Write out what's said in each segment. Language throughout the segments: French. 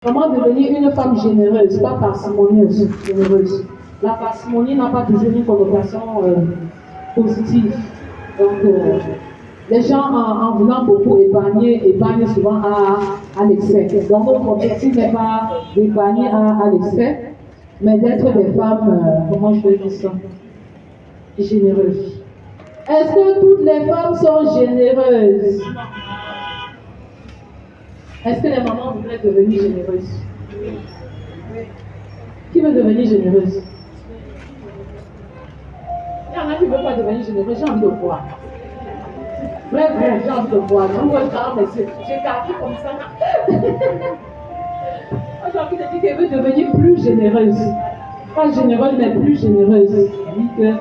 Comment devenir une femme généreuse, pas parcimonieuse, généreuse. La parcimonie n'a pas toujours une connotation positive. Donc, les gens, en voulant beaucoup épargner, épargnent souvent à l'excès. Donc, notre objectif n'est pas d'épargner à l'excès, mais d'être des femmes, comment je vais dire ça, généreuses. Est-ce que toutes les femmes sont généreuses? Est-ce que les mamans voudraient devenir généreuses? Qui veut devenir généreuse? Il y en a qui ne veulent pas devenir généreuse, j'ai envie de voir. Vrai, j'ai envie de voir. Je vous regarde, mais j'ai gardé comme ça. J'ai envie de dire qu'elle veut devenir plus généreuse. Pas généreuse, mais plus généreuse. Que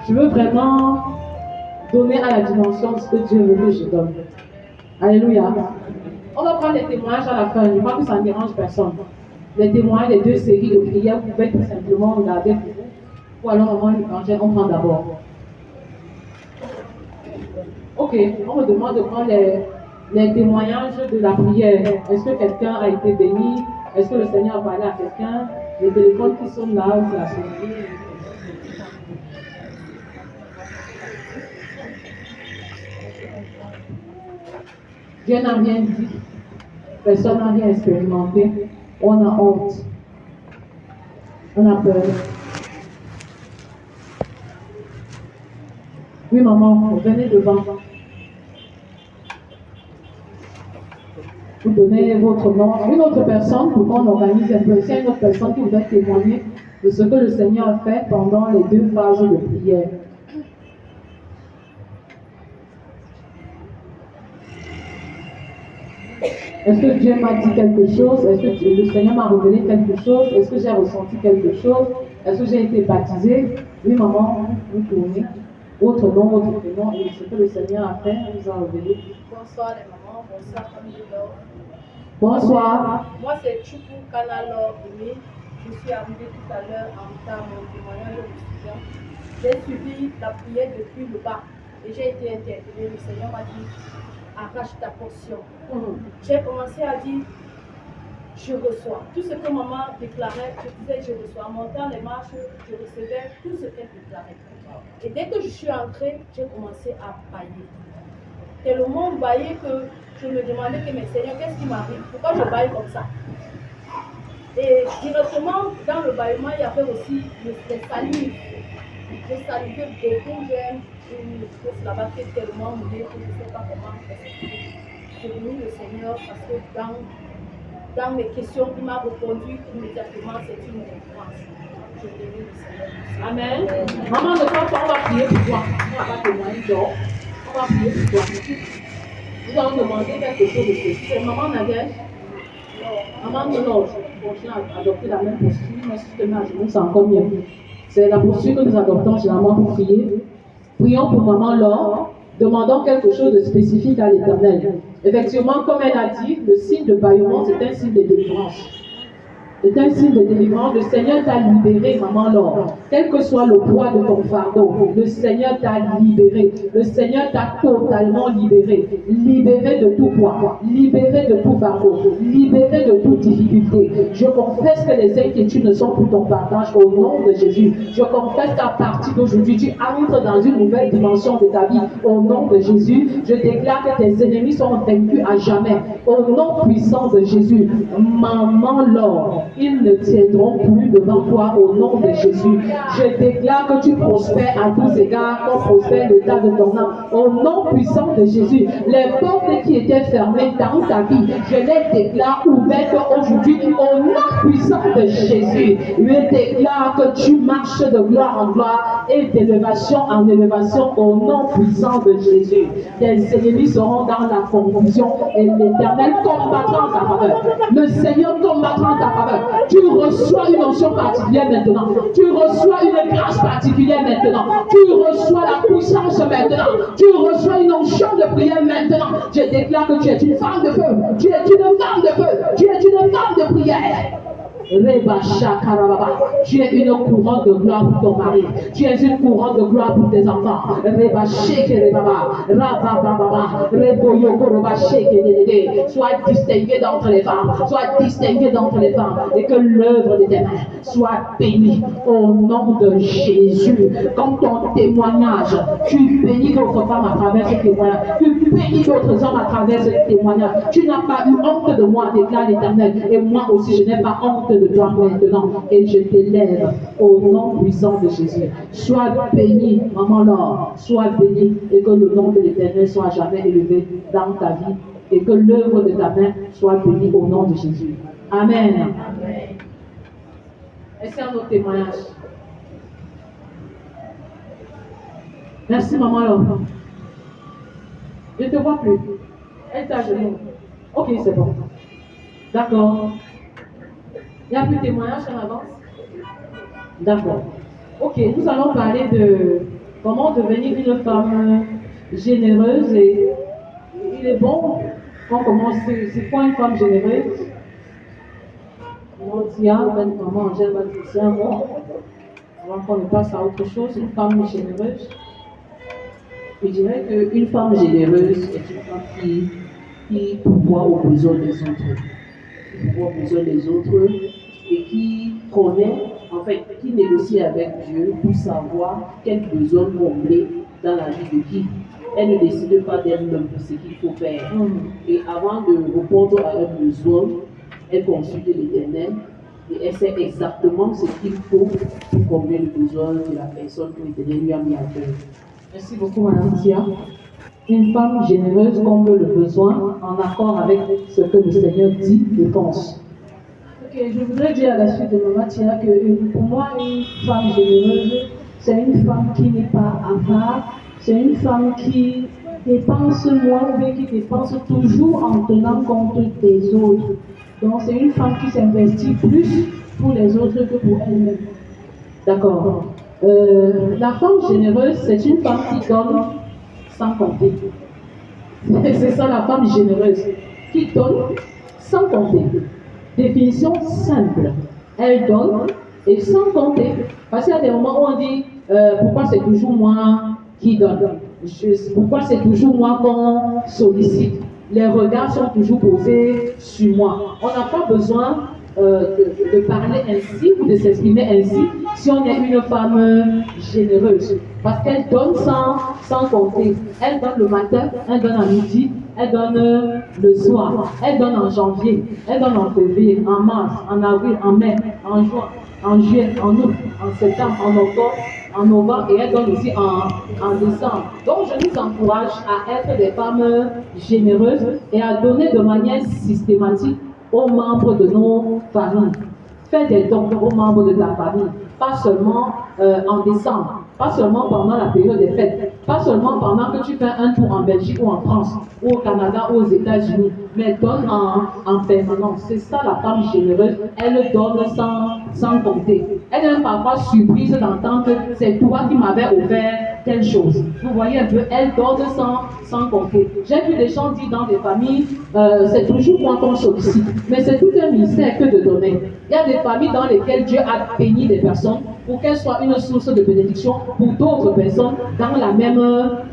je veux vraiment donner à la dimension de ce que Dieu veut que je donne. Alléluia. On va prendre les témoignages à la fin. Je crois que ça ne dérange personne. Les témoignages des 2 séries de prières, vous pouvez tout simplement regarder pour vous. Ou alors on prend d'abord. Ok, on me demande de prendre les témoignages de la prière. Est-ce que quelqu'un a été béni? Est-ce que le Seigneur a parlé à quelqu'un? Les téléphones qui sont là, c'est la sonnerie. Dieu n'a rien dit. Personne n'a rien expérimenté. On a honte. On a peur. Oui, maman, venez devant. Vous donnez votre nom. Une autre personne, pour qu'on organise un peu. S'il y a une autre personne qui voudrait témoigner de ce que le Seigneur a fait pendant les 2 phases de prière. Est-ce que Dieu m'a dit quelque chose? Est-ce que le Seigneur m'a révélé quelque chose? Est-ce que j'ai ressenti quelque chose? Est-ce que j'ai été baptisée? Oui, maman, vous tournez. Votre nom, votre prénom, et ce que le Seigneur a fait, nous a révélé. Bonsoir les mamans, bonsoir famille Lord. Bonsoir. Moi c'est Choukou Kanalor Aimé. Je suis arrivée tout à l'heure en retard, mon témoignage de student. J'ai suivi la prière depuis le bas et j'ai été interpellée. Le Seigneur m'a dit arrache ta portion. J'ai commencé à dire je reçois. Tout ce que maman déclarait, je disais je reçois. En montant les marches, je recevais tout ce qu'elle déclarait. Et dès que je suis entrée, j'ai commencé à bailler. Tellement baillé que je me demandais que mais Seigneur, qu'est-ce qui m'arrive? Pourquoi je baille comme ça? Et directement dans le bâillement, il y avait aussi les salives. J'ai salivé beaucoup, j'ai une chose là-bas qui est tellement mouillée que je ne sais pas comment expliquer. J'ai béni le Seigneur parce que dans mes questions, il m'a répondu immédiatement, c'est une délivrance. Je bénis le Seigneur. Amen. Maman, ne crois pas, on va prier pour toi. On va pas témoigner d'or. On va prier pour toi. Nous allons demander quelque chose de spécifique. Maman Nadège, maman de l'ordre, je continue à adopter la même posture, mais si tu te mets à genoux, c'est encore mieux. C'est la posture que nous adoptons généralement pour prier. Prions pour maman Laure, demandons quelque chose de spécifique à l'Éternel. Effectivement, comme elle a dit, le signe de bâillement, c'est un signe de délivrance. C'est un signe de délivrance. Le Seigneur t'a libéré, maman Laure. Quel que soit le poids de ton fardeau, le Seigneur t'a libéré. Le Seigneur t'a totalement libéré. Libéré de tout poids, libéré de tout fardeau, libéré de toute difficulté. Je confesse que les inquiétudes ne sont plus ton partage au nom de Jésus. Je confesse qu'à partir d'aujourd'hui, tu entres dans une nouvelle dimension de ta vie au nom de Jésus. Je déclare que tes ennemis sont vaincus à jamais au nom puissant de Jésus. Maman Laure, ils ne tiendront plus devant toi au nom de Jésus. Je déclare que tu prospères à tous égards, qu'on prospère l'état de ton âme au nom puissant de Jésus. Les portes qui étaient fermées dans ta vie, je les déclare ouvertes aujourd'hui au nom puissant de Jésus. Je déclare que tu marches de gloire en gloire et d'élévation en élévation au nom puissant de Jésus. Tes ennemis seront dans la confusion et l'Éternel combattra en ta faveur. Le Seigneur combattra en ta faveur. Tu reçois une onction particulière maintenant. Tu reçois une grâce particulière maintenant. Tu reçois la puissance maintenant. Tu reçois une onction de prière maintenant. Je déclare que tu es une femme de feu. Tu es une femme de feu. Tu es une femme de prière. Reba Shakarababa. Tu es une couronne de gloire pour ton mari. Tu es une couronne de gloire pour tes enfants. Reba Shekerebaba. Rabababa. Rebo Yokoroba Shekerede. Sois distingué d'entre les femmes. Sois distingué d'entre les femmes. Et que l'œuvre de tes mains soit bénie au nom de Jésus. Comme ton témoignage, tu bénis d'autres femmes à travers ce témoignage. Tu bénis d'autres hommes à travers ce témoignage. Tu n'as pas eu honte de moi, déclare l'Éternel. Et moi aussi, je n'ai pas honte de toi maintenant. Et je t'élève au nom puissant de Jésus. Sois béni, maman Laure. Sois béni. Et que le nom de l'Éternel soit jamais élevé dans ta vie. Et que l'œuvre de ta main soit bénie au nom de Jésus. Amen. Amen. Est-ce qu'il y a un autre témoignage? Merci, maman Laure. Je ne te vois plus. Elle t'a genoux. Ok, c'est bon. D'accord. Il n'y a plus de témoignage en avance? D'accord. Ok, nous allons parler de comment devenir une femme généreuse. Et il est bon qu'on commence. C'est quoi une femme généreuse? Maman Angèle va dire c'est un mot. Avant qu'on ne passe à autre chose, une femme généreuse. Je dirais qu'une femme généreuse est une femme qui pourvoit aux besoins des autres. Qui pourvoit aux besoins des autres et qui connaît, en fait, qui négocie avec Dieu pour savoir quels besoins combler dans la vie de qui. Elle ne décide pas d'elle-même de ce qu'il faut faire. Et avant de répondre à un besoin, elle consulte l'Éternel et elle sait exactement ce qu'il faut pour combler le besoin de la personne que l'Éternel lui a mis à cœur. Merci beaucoup, Madame Tia. Une femme généreuse comble le besoin en accord avec ce que le Seigneur dit et pense. Ok, je voudrais dire à la suite de Maman Tia que pour moi, une femme généreuse, c'est une femme qui n'est pas avare, c'est une femme qui dépense moins ou bien qui dépense toujours en tenant compte des autres. Donc, c'est une femme qui s'investit plus pour les autres que pour elle-même. D'accord. La femme généreuse, c'est une femme qui donne sans compter. C'est ça la femme généreuse, qui donne sans compter. Définition simple. Elle donne et sans compter. Parce qu'il y a des moments où on dit pourquoi c'est toujours moi qui donne. Pourquoi c'est toujours moi qu'on sollicite. Les regards sont toujours posés sur moi. On n'a pas besoin de parler ainsi ou de s'exprimer ainsi si on est une femme généreuse. Parce qu'elle donne sans compter. Elle donne le matin, elle donne à midi, elle donne le soir, elle donne en janvier, elle donne en février, en mars, en avril, en mai, en juin, en juillet, en août, en septembre, en octobre, en novembre et elle donne aussi en décembre. Donc je nous encourage à être des femmes généreuses et à donner de manière systématique aux membres de nos familles. Fais des dons aux membres de ta famille, pas seulement en décembre, pas seulement pendant la période des fêtes, pas seulement pendant que tu fais un tour en Belgique ou en France, ou au Canada ou aux États-Unis, mais donne en permanence. C'est ça la femme généreuse, elle donne sans compter. Elle est même parfois surprise d'entendre que c'est toi qui m'avais offert telle chose. Vous voyez un peu, elle donne sans compter. J'ai vu des gens dire dans des familles, c'est toujours moi qu'on sollicite, mais c'est tout un mystère que de donner. Il y a des familles dans lesquelles Dieu a béni des personnes pour qu'elles soient une source de bénédiction pour d'autres personnes dans la même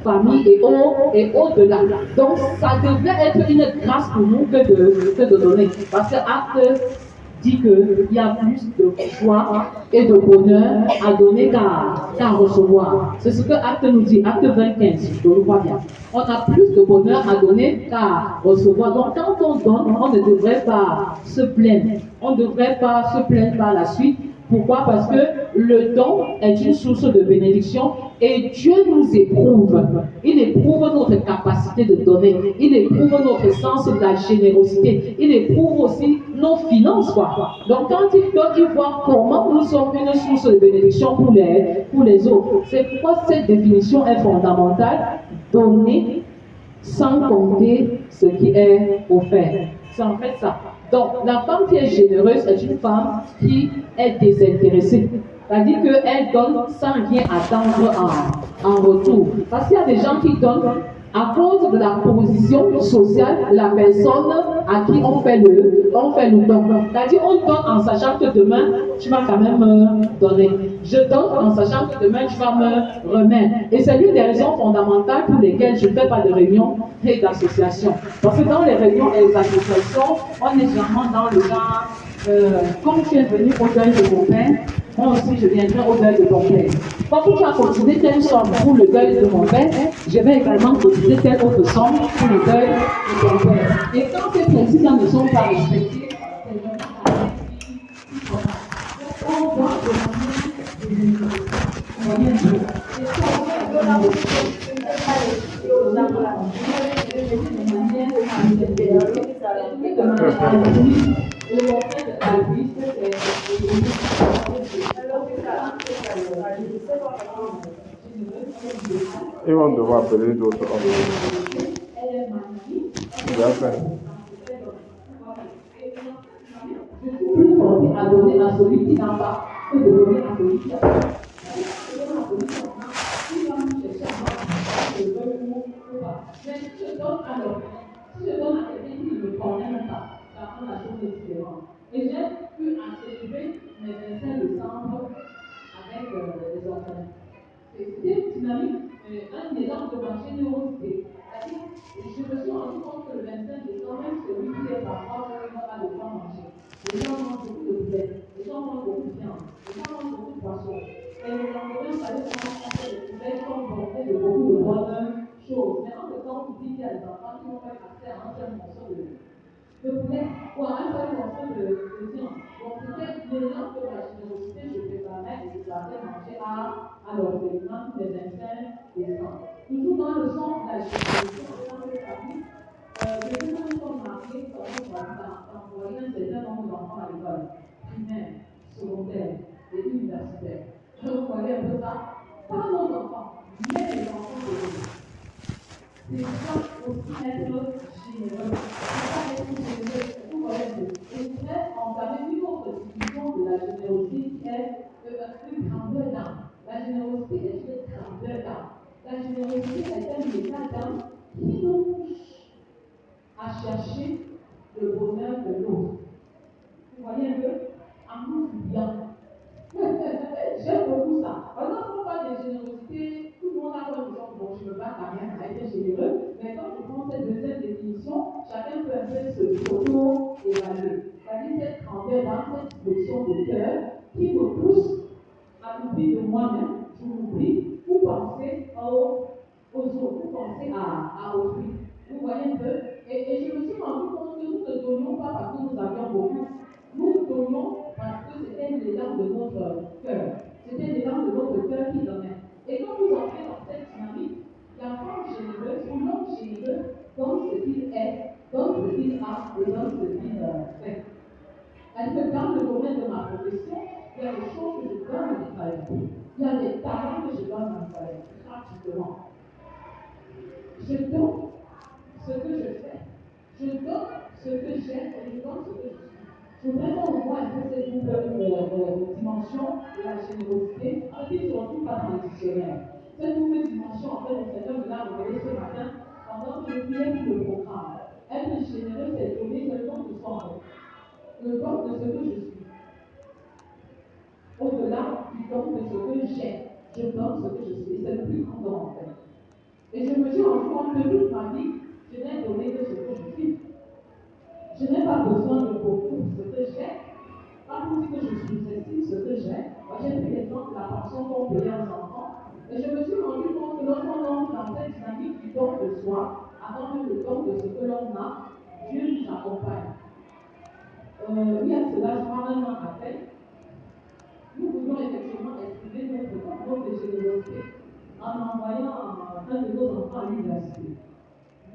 famille et au-delà. Donc, ça devrait être une grâce pour nous que de donner. Parce que Acte dit qu'il y a plus de joie et de bonheur à donner qu'à recevoir. C'est ce que Acte nous dit, Acte 25, je le vois bien. On a plus de bonheur à donner qu'à recevoir. Donc quand on donne, on ne devrait pas se plaindre. On ne devrait pas se plaindre par la suite. Pourquoi? Parce que le don est une source de bénédiction et Dieu nous éprouve. Il éprouve notre capacité de donner. Il éprouve notre sens de la générosité. Il éprouve aussi nos finances, quoi. Donc quand il donne, il voit comment nous sommes une source de bénédiction pour les autres. C'est pourquoi cette définition est fondamentale. Donner sans compter ce qui est offert. C'est en fait ça. Donc, la femme qui est généreuse est une femme qui est désintéressée. C'est-à-dire qu'elle donne sans rien attendre en retour. Parce qu'il y a des gens qui donnent à cause de la position sociale de la personne à qui on fait le don. C'est-à-dire, on donne en sachant que demain, tu vas quand même me donner. Je donne en sachant que demain, tu vas me remettre. Et c'est l'une des raisons fondamentales pour lesquelles je ne fais pas de réunions et d'associations. Parce que dans les réunions et les associations, on est généralement dans le genre, comme tu es venu au deuil de mon père, moi aussi je viendrai au deuil de ton père. Quand tu as cotisé telle somme pour le deuil de mon père, je vais également cotiser telle autre somme pour le deuil de ton père. Et quand ces principes ne sont pas respectés, c'est vraiment on doit Ils vont devoir appeler d'autres hommes. Bien fait. Je suis plus porté à donner à celui qui n'a pas que de donner à celui qui a. Mais si je donne alors, si je donne à quelqu'un qui ne me connaît même pas, ça rend la chose différente. Et j'ai pu en célébrer mes 25 décembre avec les enfants. C'était une dynamique, un exemple de ma générosité. C'est-à-dire, je me suis rendu compte que le 25 décembre, même celui qui est parfois n'a pas de quoi manger. Les gens mangent beaucoup de poulet, les gens mangent beaucoup de viande, les gens mangent beaucoup de poissons. Et le lendemain, vous savez comment on fait les poulets sont bordés de beaucoup de bonnes choses. Mais en même temps, on dit qu'il y a des enfants qui vont faire accès à un seul morceau de poulet ou à un seul morceau de viande. Donc, c'était l'élan de la générosité, je préparais et je faisais manger à l'orphelinat tous les 25 décembre. Toujours dans le sens de la générosité en tant que famille, depuis que nous sommes mariés, nous avons envoyé un certain nombre d'enfants à l'école, primaire, secondaire et universitaire. Vous voyez un peu ça? Pas nos enfants, mais les enfants de l'autre. C'est ça aussi être généreux. C'est pas être généreux. Vous voyez un peu. Et je voudrais entamer une autre discussion de la générosité qui est une grandeur d'âme. La générosité est une grandeur d'âme. La générosité est un état d'âme qui nous pousse à chercher le bonheur de l'autre. Vous voyez un peu? En nous bien. J'aime beaucoup ça. Alors, quand on parle de générosité, tout le monde a comme genre, bon, je ne veux pas quand même à être généreux, mais quand je prends cette deuxième définition, chacun peut un peu se auto-évaluer. C'est-à-dire cette grandeur dans cette disposition de cœur qui me pousse à m'oublier de moi-même, je m'oublie, pour penser aux autres, pour penser à autrui. Vous voyez un peu? Et je me suis rendu compte que nous ne donnions pas parce que nous avions beaucoup. Nous donnons parce que c'était l'élan de notre cœur. C'était l'élan de notre cœur qui donnait. Et quand vous entrez dans cette dynamique, la femme généreuse ou l'homme généreux donne ce qu'il est, donne ce qu'il a et donne ce qu'il fait. Parce que dans le domaine de ma profession, il y a des choses que je donne à mes travailleurs. Il y a des talents que je donne à mes travailleurs, gratuitement. Je donne ce que je fais. Je donne ce que j'aime et je donne ce que je suis. Je voudrais qu'on voit un peu cette double dimension de la générosité, qui ne se retrouve pas dans le dictionnaire. Cette double dimension, en fait, le Seigneur me l'a révélé ce matin pendant que je priais pour le programme. Être généreux, c'est donner le don de soi, le don de ce que je suis. Au-delà du don de ce que j'ai, je donne ce que je suis. C'est le plus grand don, en fait. Et je me suis rendu compte que toute ma vie, je n'ai donné que ce que je suis. Je n'ai pas besoin de beaucoup ce que j'ai. Pas pour dire que je sous-estime ce que j'ai. Moi, j'ai pris l'exemple de la pension qu'on payait aux enfants. Et je me suis rendu compte que lorsqu'on entre dans cette dynamique du don de soi, avant même le don de ce que l'on a, Dieu nous accompagne. Il y a cela, je crois, un an à peine, nous voulions effectivement exprimer notre générosité en envoyant un de nos enfants à l'université.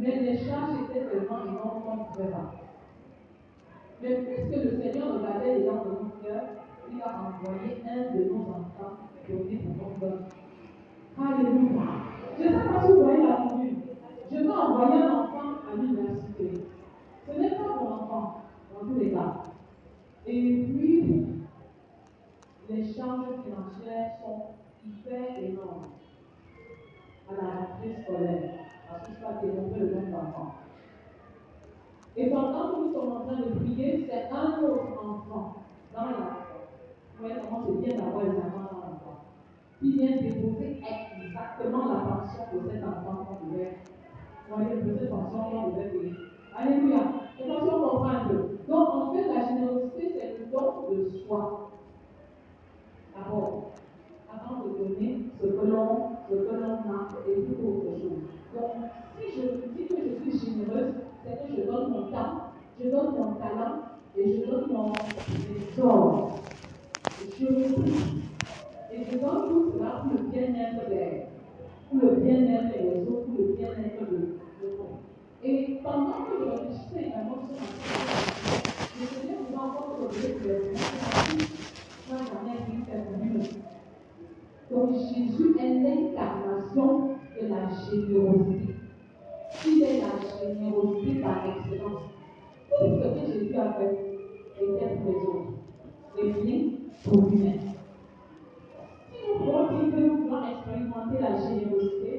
Mais les charges étaient tellement énormes qu'on ne pouvait pas. Mais puisque le Seigneur regardait les gens de notre cœur, il a envoyé un de nos enfants donner pour notre cœur. Alléluia. Je ne sais pas si vous voyez la formule. Je veux envoyer un enfant à l'université. Ce n'est pas mon enfant, dans tous les cas. Et puis, les charges financières sont hyper énormes à la rentrée scolaire. rassure pas développer le nombre d'enfants. Et pendant que nous sommes en train de prier, c'est un autre enfant dans la foi. Vous voyez comment c'est bien d'avoir les enfants dans la foi. Qui vient déposer exactement la pension de cet enfant qu'on devait. Vous voyez, de cette pension qu'on devait payer. Alléluia. Et parce qu'on comprend un peu. Donc, en fait, la générosité, c'est le don de soi. D'abord, avant de donner ce que l'on a et tout autre chose. Donc, si je dis que je suis généreuse, c'est que je donne mon temps, je donne mon talent et je donne mon trésor. Je prie. Et je donne tout cela pour le bien-être pour le bien-être des autres, pour le bien-être de l'autre. Et pendant que je réfléchissais également sur ma question, je faisais souvent encore trouver que les gens n'ont jamais vu faire mieux. Donc Jésus est l'incarnation de la générosité. Il est la générosité par excellence. Tout ce que Jésus a fait était pour les autres. Et rien pour lui-même. Si nous voulons dire que nous voulons expérimenter la générosité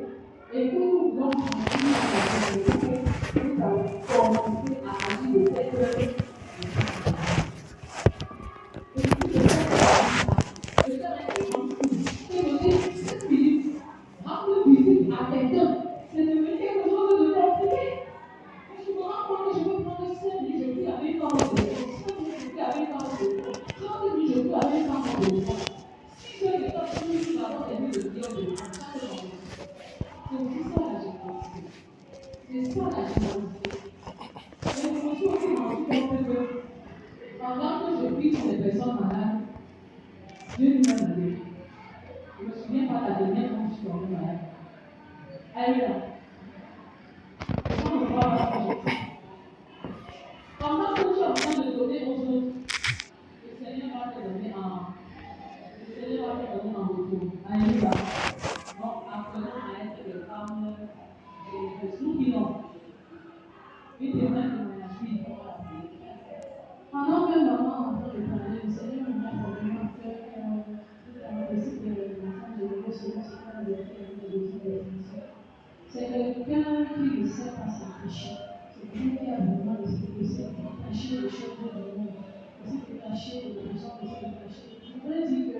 et que nous voulons continuer la générosité, nous allons commencer à agir de cette œuvre. Et si je fais un exemple, c'est de dire 7 minutes, rendre visite à quelqu'un, c'est devenu quelque chose de compliqué. Je me rends compte que je peux prendre 5 minutes, je peux avec un temps de 5 minutes, je peux avec un temps de 30 minutes, je peux avec un temps de 6 heures de temps, nous avons terminé de dire de chaque jour. C'est ça la générosité. C'est ça la générosité. Mais je me suis aussi rendu compte que pendant que je prie pour les personnes malades, Dieu nous a aidés. Je ne me souviens pas la dernière fois que je suis tombée malade. Alléluia. Je ne crois pas que je prie. Pendant que tu es en train de donner aux autres, le Seigneur va te donner en retour. Alléluia. Donc, apprenons à être des femmes de soupirants. Une témoin témoignage, oui, on va l'appeler. Pendant que maman est en train de parler, le Seigneur nous a probablement fait un principe de l'enfant de l'Église, selon ce qu'on a fait de définition. C'est quelqu'un qui ne sait pas s'afficher. C'est quelqu'un qui a besoin de se détacher des choses de monde, de se détacher des personnes, de se détacher. Je voudrais dire que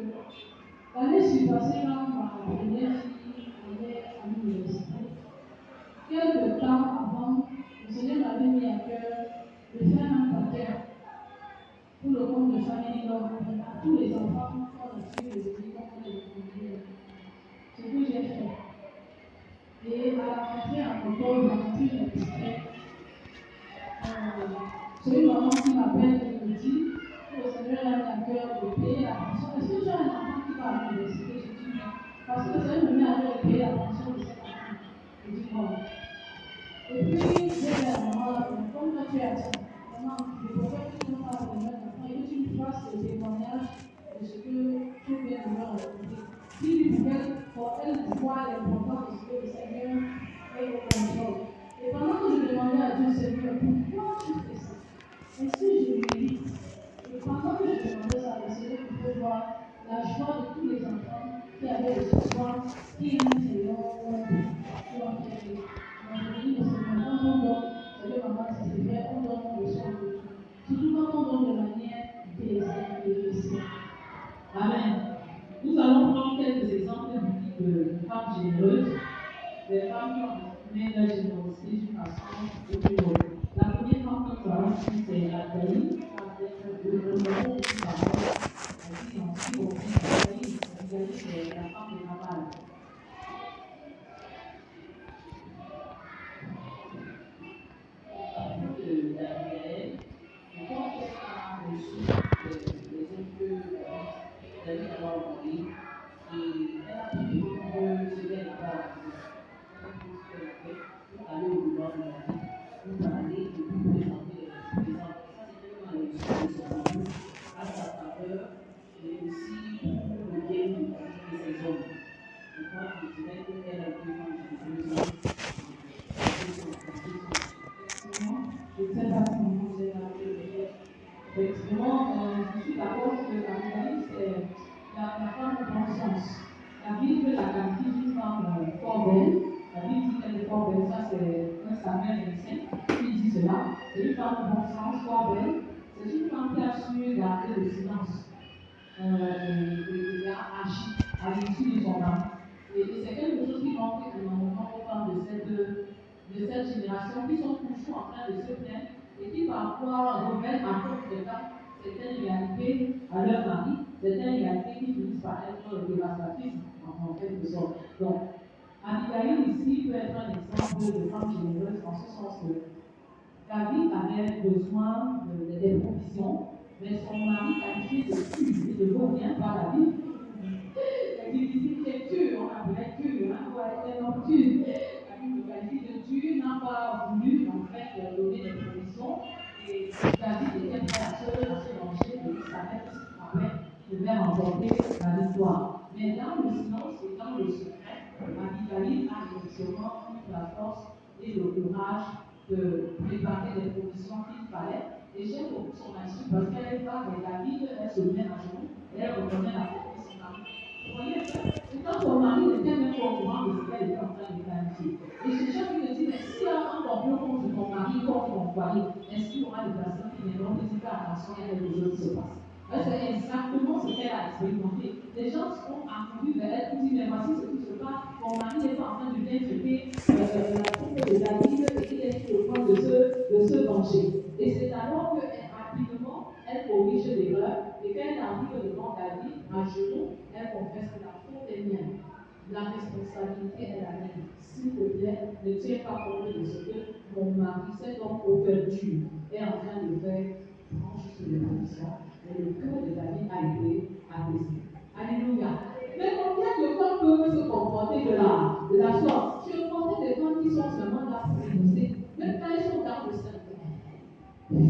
l'année passée, quand ma première fille allait à l'université, quelques temps avant, le Seigneur m'avait mis à cœur de faire un paquet pour le compte de famille à tous les enfants qui ont suivi les églises comme les étudiants. Ce que j'ai fait. Et à la rentrée en octobre, j'ai rentré une extrait. C'est une maman qui m'appelle et me dit que le Seigneur a mis à cœur de payer la pension. Est-ce que tu as un enfant qui va à l'université? Je dis oui. Parce que le Seigneur me met à cœur de payer la pension de cet enfant. Je dis bon. Et puis, j'ai dit à la maman là, comme toi tu es à ça, maman, je préfère que tu me fasses le même enfant et que tu me fasses le témoignage de ce que tu viens de leur raconter. Si pour elle voit l'importance de ce que le Seigneur est au contrôle. Et pendant que je demandais à Dieu, Seigneur, pourquoi tu fais ça? Est-ce que je mérite? Et pendant que je demandais ça, le Seigneur pouvait voir la joie de tous les enfants qui avaient le soir, qui étaient pour enterrer. Donc je dis, le Seigneur, quand on donne, c'est que maman, c'est vrai, on donne le soin de tout. Surtout quand on donne de manière désinvestissée. Amen. Nous allons prendre quelques exemples de femmes généreuses, des femmes qui ont exprimé leur générosité d'une façon équilibrée. La première femme que nous allons suivre, c'est Nathalie, avec le numéro de parole. Elle dit ensuite au fils Nathalie, c'est la femme de Nabal. De Daniel, je pense qu'elle a reçu les autres David a envoyé et elle a pu prendre ce qu'elle a appris. Pour aller au devant de la vie, pour parler et pour présenter les enfants. Ça, c'était quand elle a reçu son retour à sa faveur, mais aussi pour le bien de ses hommes. Je crois que je dirais qu'elle a été généreuse. Je ne sais pas si vous avez appris. Effectivement, je suis d'accord que la Nathalie, c'est la femme de bon sens. La Bible la qualifie d'une femme fort belle. La Bible dit qu'elle est Corbel, ça c'est un Samuel 25, qui dit cela. C'est une femme de bon sens, Corbel. C'est une femme qui a su garder le silence et a agi à l'issue de son mari. Et c'est quelque chose qui manque énormément aux femmes de cette génération qui sont toujours en train de se plaindre et qui parfois remettent en contre-temps certaines réalités à leur mari, certaines réalités qui finissent par être dévastatrices en quelque sorte. Donc, Abigail ici peut être un exemple de femme généreuse en ce sens que David avait besoin des provisions, mais son mari qualifié de dur, il ne vaut rien par la vie. La Bible est dur, on appelait dur, on va être un homme dur. La Bible qualifie de dur, n'a pas voulu en fait donner des provisions. Et David était prêt à se venger de Israël, après il devait remporter la victoire. Mais dans le silence et dans le secret, Abigail a effectivement eu la force et le courage de préparer les provisions qu'il fallait. Et j'aime beaucoup son attitude parce qu'elle va vers David, elle se met à genoux et elle reconnaît la faute de son mari. Vous voyez, et quand son mari n'était même pas au courant de ce qu'elle était en train de planifier. Et j'ai jamais me dit, mais s'il y a un complot contre ton mari, contre ton foyer, est-ce qu'il y aura des personnes qui viendront te dire attention, il y a quelque chose qui se passe? C'est exactement ce qu'elle a expérimenté. Les gens sont accourus vers elle pour dire, mais voici ce qui se passe. Mon mari n'est pas en train de bien traiter la troupe de David et il est sur le point de se venger. Et c'est alors que rapidement, elle corrige l'erreur et quand elle arrive devant David, à genoux, elle confesse que la faute est mienne. La responsabilité est la mienne. S'il te plaît, ne tiens pas compte de ce que mon mari, cet homme overdu, est en train de faire. Prends juste les conditions. Et le cœur de David a été apaisé. Alléluia. Mais combien de femmes peuvent se comporter de la sorte? Je connais des femmes qui sont seulement là pour écouter. Même quand elles sont dans le secteur. Oui,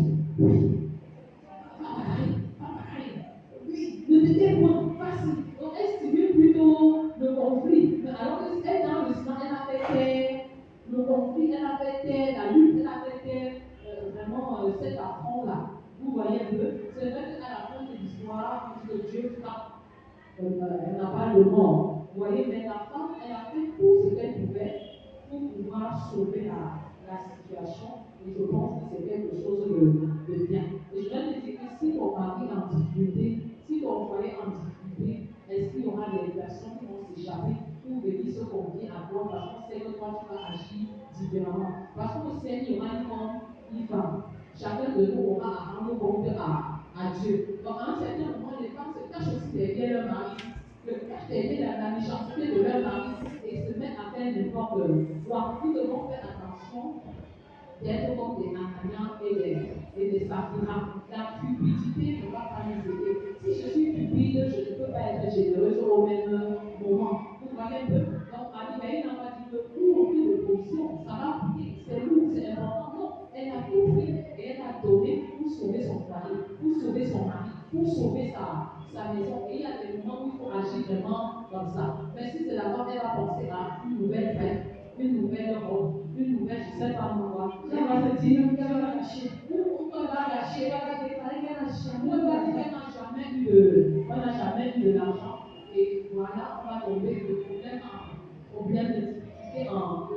ne t'étais point facile. Donc elle stimule plutôt le conflit. Mais alors qu'elle dans le silence, elle a fait taire le conflit, elle a fait taire la lutte, elle a fait taire vraiment cet affront-là. Vous voyez un peu, c'est vrai qu'à la fin de l'histoire, on dit que Dieu frappe. Elle n'a pas le mort. Vous voyez, mais la femme, elle a fait tout ce qu'elle pouvait pour pouvoir sauver la situation. Et je pense que c'est quelque chose de bien. Et je vais te dire que si ton mari est en difficulté, si ton foyer est en difficulté, est-ce qu'il y aura des personnes qui vont s'échapper pour venir se confier à toi parce qu'on sait que toi tu vas agir différemment? Parce qu'au ciel, il y aura une homme, une femme. Chacun de nous aura à rendre compte à Dieu. Donc, à un certain moment, les femmes se cachent aussi derrière leur mari, se cachent derrière la méchanceté de leur mari et se mettent à faire n'importe quoi. Nous devons faire attention d'être comme des Ananias et des Saphira. La cupidité ne va pas nous aider. Si je suis cupide, je ne peux pas être généreuse au même moment. Vous voyez un peu? Donc, Abigail n'a pas dit que pour aucune de position, ça va coûter, c'est lourd, c'est important. Non, elle a tout fait et elle a donné pour sauver son foyer, pour sauver son mari, pour sauver sa maison. Et il y a des moments où il faut agir vraiment comme ça. Mais si c'est d'abord, elle va penser à une nouvelle fête, une nouvelle robe, une nouvelle, je ne sais pas moi. Elle va se dire, elle va lâcher. Ou on va lâcher, elle va déclarer qu'elle n'a jamais eu de l'argent. Et voilà, on va tomber de problème de difficulté en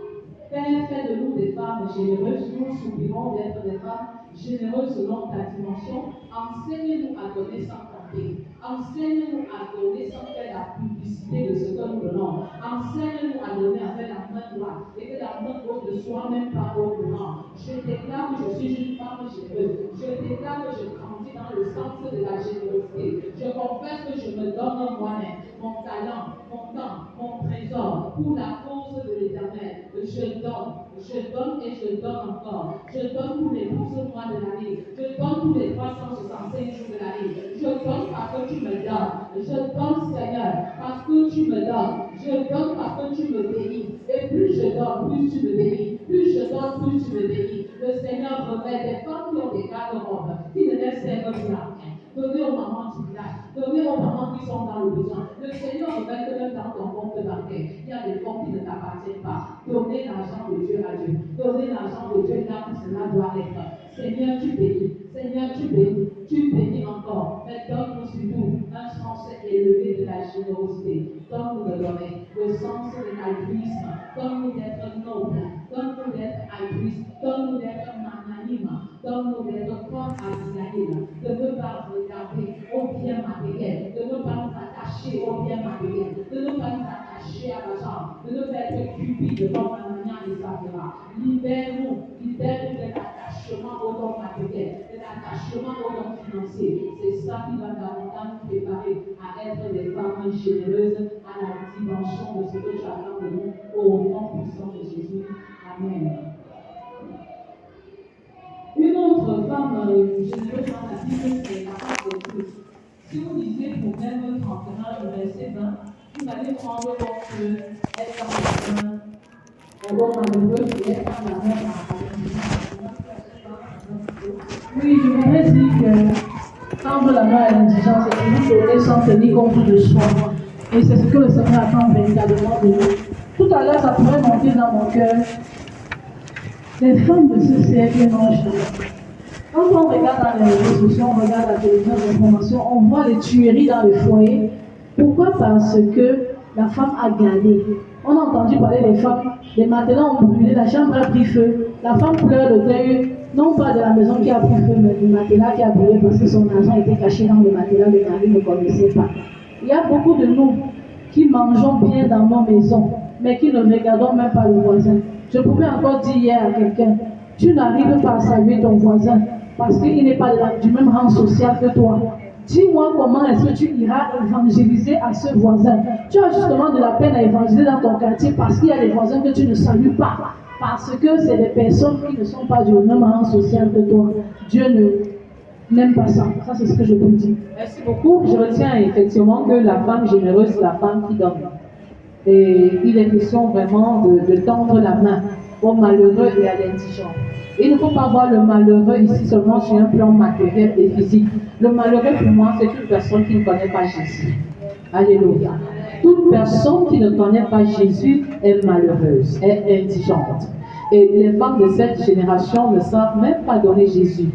Père, fais de nous des femmes généreuses. Nous soupirons d'être des femmes généreuses selon ta dimension. Enseigne-nous à donner sans compter. Enseigne-nous à donner sans faire la publicité de ce que nous donnons. Enseigne-nous à donner avec la main droite et que la main gauche ne soit même pas au courant. Je déclare que je suis une femme généreuse. Je déclare que je grandis dans le sens de la générosité. Je confesse que je me donne moi-même, mon talent, mon temps, mon trésor pour la cause de l'Éternel. Je donne et je donne encore. Je donne tous les 12 mois de l'année. Je donne tous les 365 jours de l'année. Je donne parce que tu me donnes. Je donne, Seigneur, parce que tu me donnes. Je donne parce que tu me bénis. Et plus je donne, plus tu me bénis. Plus je donne, plus tu me bénis. Le Seigneur remet des femmes qui ont des garde-robes, qui ne les servent plus à rien. Donnez aux mamans du village. Donnez aux mamans qui sont dans le besoin. Le Seigneur remet que même dans ton compte bancaire, il y a des fonds qui ne t'appartiennent pas. Donnez l'argent de Dieu à Dieu. Donnez l'argent de Dieu là où cela doit être. Seigneur, tu bénis. Seigneur, tu bénis. Tu bénis encore. Mais donne-nous surtout un sens élevé de la générosité. Donne-nous de donner. Le sens de l'altruisme. Donne-nous d'être noble. Donne-nous d'être altruiste. Donne-nous d'être magnanime. Donne-nous d'être comme Abigail. De ne pas regarder au bien matériel. De ne pas nous attacher au bien matériel. De ne pas nous attacher à l'argent. De ne pas être cupide comme Anania et Saphira. Libère-nous de l'attachement au don matériel, de l'attachement au don financier. C'est ça qui va davantage nous préparer à être des femmes généreuses à la dimension de ce que tu attends de nous au nom puissant de Jésus. Amen. Une autre femme généreuse dans la Bible, c'est la femme de Christ. Si vous lisez Proverbe 31, verset 20, vous allez prendre compte qu'elle est un bon malheureux qui est un amour à oui, je voudrais dire que tendre la main à l'indigence, c'est toujours donner sans tenir compte de soi. Et c'est ce que le Seigneur attend véritablement de nous. Tout à l'heure, ça pourrait monter dans mon cœur. Les femmes de ce siècle n'ont jamais. Quand on regarde dans les réseaux sociaux, on regarde la télévision d'information, on voit les tueries dans le foyer. Pourquoi? Parce que la femme a gagné. On a entendu parler des femmes, les matelas ont brûlé, la chambre a pris feu. La femme pleure le deuil, non pas de la maison qui a pris feu, mais du matelas qui a brûlé parce que son argent était caché dans le matelas, le mari ne connaissait pas. Il y a beaucoup de nous qui mangeons bien dans nos maisons, mais qui ne regardons même pas le voisin. Je pouvais encore dire hier à quelqu'un, tu n'arrives pas à saluer ton voisin parce qu'il n'est pas du même rang social que toi. Dis-moi comment est-ce que tu iras évangéliser à ce voisin. Tu as justement de la peine à évangéliser dans ton quartier parce qu'il y a des voisins que tu ne salues pas. Parce que c'est des personnes qui ne sont pas du même rang social que toi. Dieu n'aime pas ça. Ça, c'est ce que je vous dis. Merci beaucoup. Je retiens effectivement que la femme généreuse, c'est la femme qui donne. Et il est question vraiment de tendre la main aux malheureux et à l'indigent. Il ne faut pas voir le malheureux ici seulement sur un plan matériel et physique. Le malheureux pour moi, c'est une personne qui ne connaît pas Jésus. Alléluia. Toute personne qui ne connaît pas Jésus est malheureuse, est indigente. Et les femmes de cette génération ne savent même pas donner Jésus.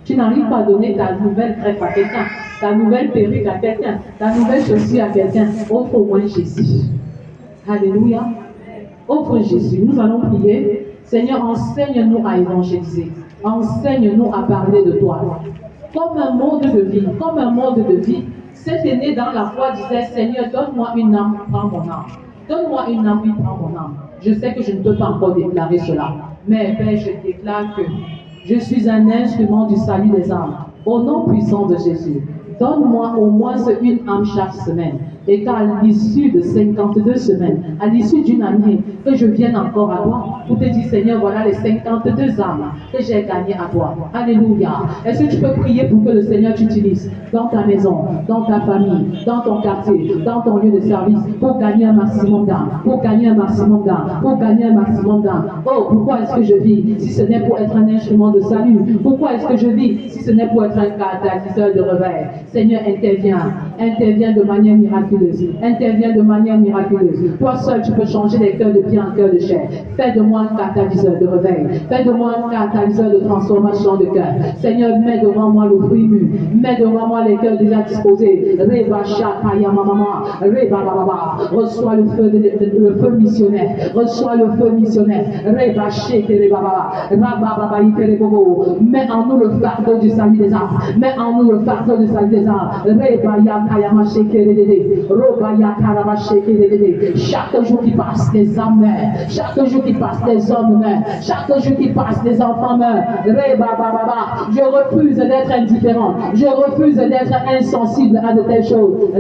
Tu n'arrives pas à donner ta nouvelle crêpe à quelqu'un, ta nouvelle perruque à quelqu'un, ta nouvelle chaussure à quelqu'un. Offre au moins Jésus. Alléluia. Offre Jésus. Nous allons prier. Seigneur, enseigne-nous à évangéliser. Enseigne-nous à parler de toi. Comme un mode de vie, comme un mode de vie. Cet aîné dans la foi disait, Seigneur, donne-moi une âme, prends mon âme. Donne-moi une âme, oui, prends mon âme. Je sais que je ne peux pas encore déclarer cela. Mais Père, je déclare que je suis un instrument du salut des âmes. Au nom puissant de Jésus, donne-moi au moins une âme chaque semaine. Et qu'à l'issue de 52 semaines, à l'issue d'une année, que je vienne encore à toi pour te dire, Seigneur, voilà les 52 âmes que j'ai gagnées à toi. Alléluia. Est-ce que tu peux prier pour que le Seigneur t'utilise dans ta maison, dans ta famille, dans ton quartier, dans ton lieu de service, pour gagner un maximum d'âmes, pour gagner un maximum d'âmes, pour gagner un maximum d'âmes. Oh, pourquoi est-ce que je vis si ce n'est pour être un instrument de salut? Pourquoi est-ce que je vis si ce n'est pour être un catalyseur de réveil? Seigneur, interviens de manière miraculeuse. Interviens de manière miraculeuse. Toi seul, tu peux changer les cœurs de pierre en cœur de chair. Fais de moi un catalyseur de réveil. Fais de moi un catalyseur de transformation de cœur. Seigneur, mets devant moi le fruit mûr. Mets devant moi les cœurs déjà disposés. Reçois le feu missionnaire. Reçois le feu missionnaire. Mets en nous le fardeau du salut des âmes. Mets en nous le fardeau du salut des âmes. Chaque jour qui passe, des âmes meurent. Chaque jour qui passe, des hommes meurent. Chaque jour qui passe, des enfants meurent. Je refuse d'être indifférent. Je refuse d'être insensible à de telles choses.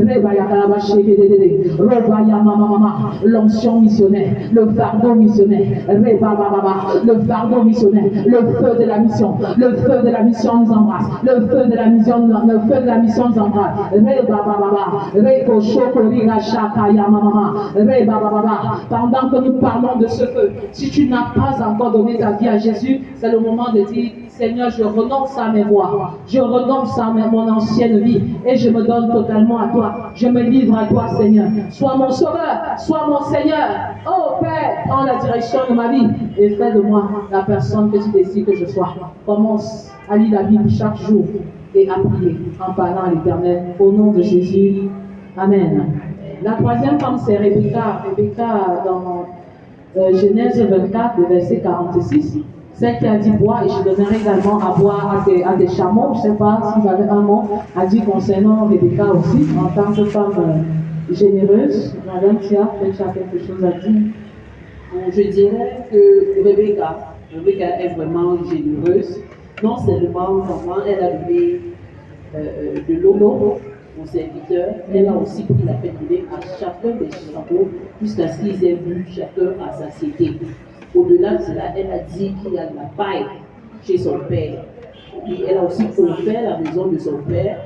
L'onction missionnaire, le fardeau missionnaire, le fardeau missionnaire, le feu de la mission, le feu de la mission nous embrasse, le feu de la mission nous embrasse. Pendant que nous parlons de ce feu, si tu n'as pas encore donné ta vie à Jésus, c'est le moment de dire, Seigneur, je renonce à mes voies, je renonce à mon ancienne vie et je me donne totalement à toi. Je me livre à toi, Seigneur. Sois mon sauveur, sois mon Seigneur. Oh Père, prends la direction de ma vie et fais de moi la personne que tu décides que je sois. Commence à lire la Bible chaque jour. et à prier en parlant à l'Éternel. Au nom de Jésus. Amen. La troisième femme, c'est Rebecca. Rebecca, dans Genèse 24, le verset 46, celle qui a dit bois et je donnerai également à boire à des chameaux. Je ne sais pas si vous avez un mot à dire concernant Rebecca aussi, en tant que femme généreuse. Madame Tia, peut-être tu as quelque chose à dire. Je dirais que Rebecca est vraiment généreuse. Non seulement comment elle a donné de l'eau aux serviteurs, elle a aussi pris la peine de donner à chacun des chameaux jusqu'à ce qu'ils aient bu chacun à sa satiété. Au-delà de cela, elle a dit qu'il y a de la paille chez son père. Et elle a aussi offert la maison de son père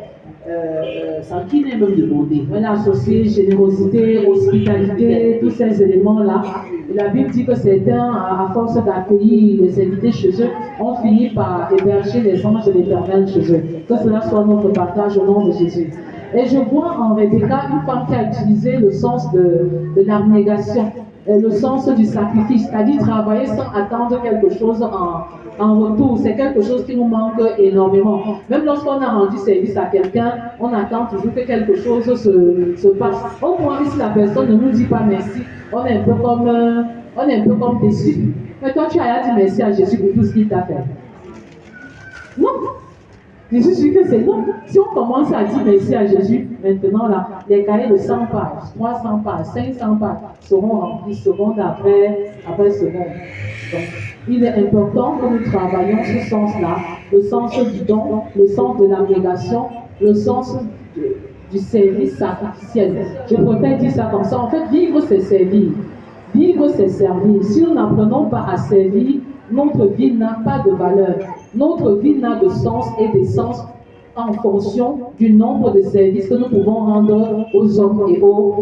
sans qu'il n'ait même demandé. Elle a associé générosité, hospitalité, tous ces éléments-là. Et la Bible dit que certains, à force d'accueillir les invités chez eux, ont fini par héberger les anges de l'Éternel chez eux. Que cela soit notre partage au nom de Jésus. Et je vois en Rebecca une femme qui a utilisé le sens de l'abnégation, le sens du sacrifice, c'est-à-dire travailler sans attendre quelque chose en retour. C'est quelque chose qui nous manque énormément. Même lorsqu'on a rendu service à quelqu'un, on attend toujours que quelque chose se passe. Au moins, si la personne ne nous dit pas merci, on est un peu comme déçu. Mais toi, tu as dit merci à Jésus pour tout ce qu'il t'a fait. Non. Je suis sûr que c'est non. Si on commence à dire merci à Jésus, maintenant là, les cahiers de 100 pages, 300 pages, 500 pages seront remplis seconde après seconde. Donc, il est important que nous travaillions ce sens-là, le sens du don, le sens de l'abnégation, le sens du service sacrificiel. Je préfère dire ça comme ça. En fait, vivre, c'est servir. Vivre, c'est servir. Si nous n'apprenons pas à servir, notre vie n'a pas de valeur. Notre vie n'a de sens et d'essence en fonction du nombre de services que nous pouvons rendre aux hommes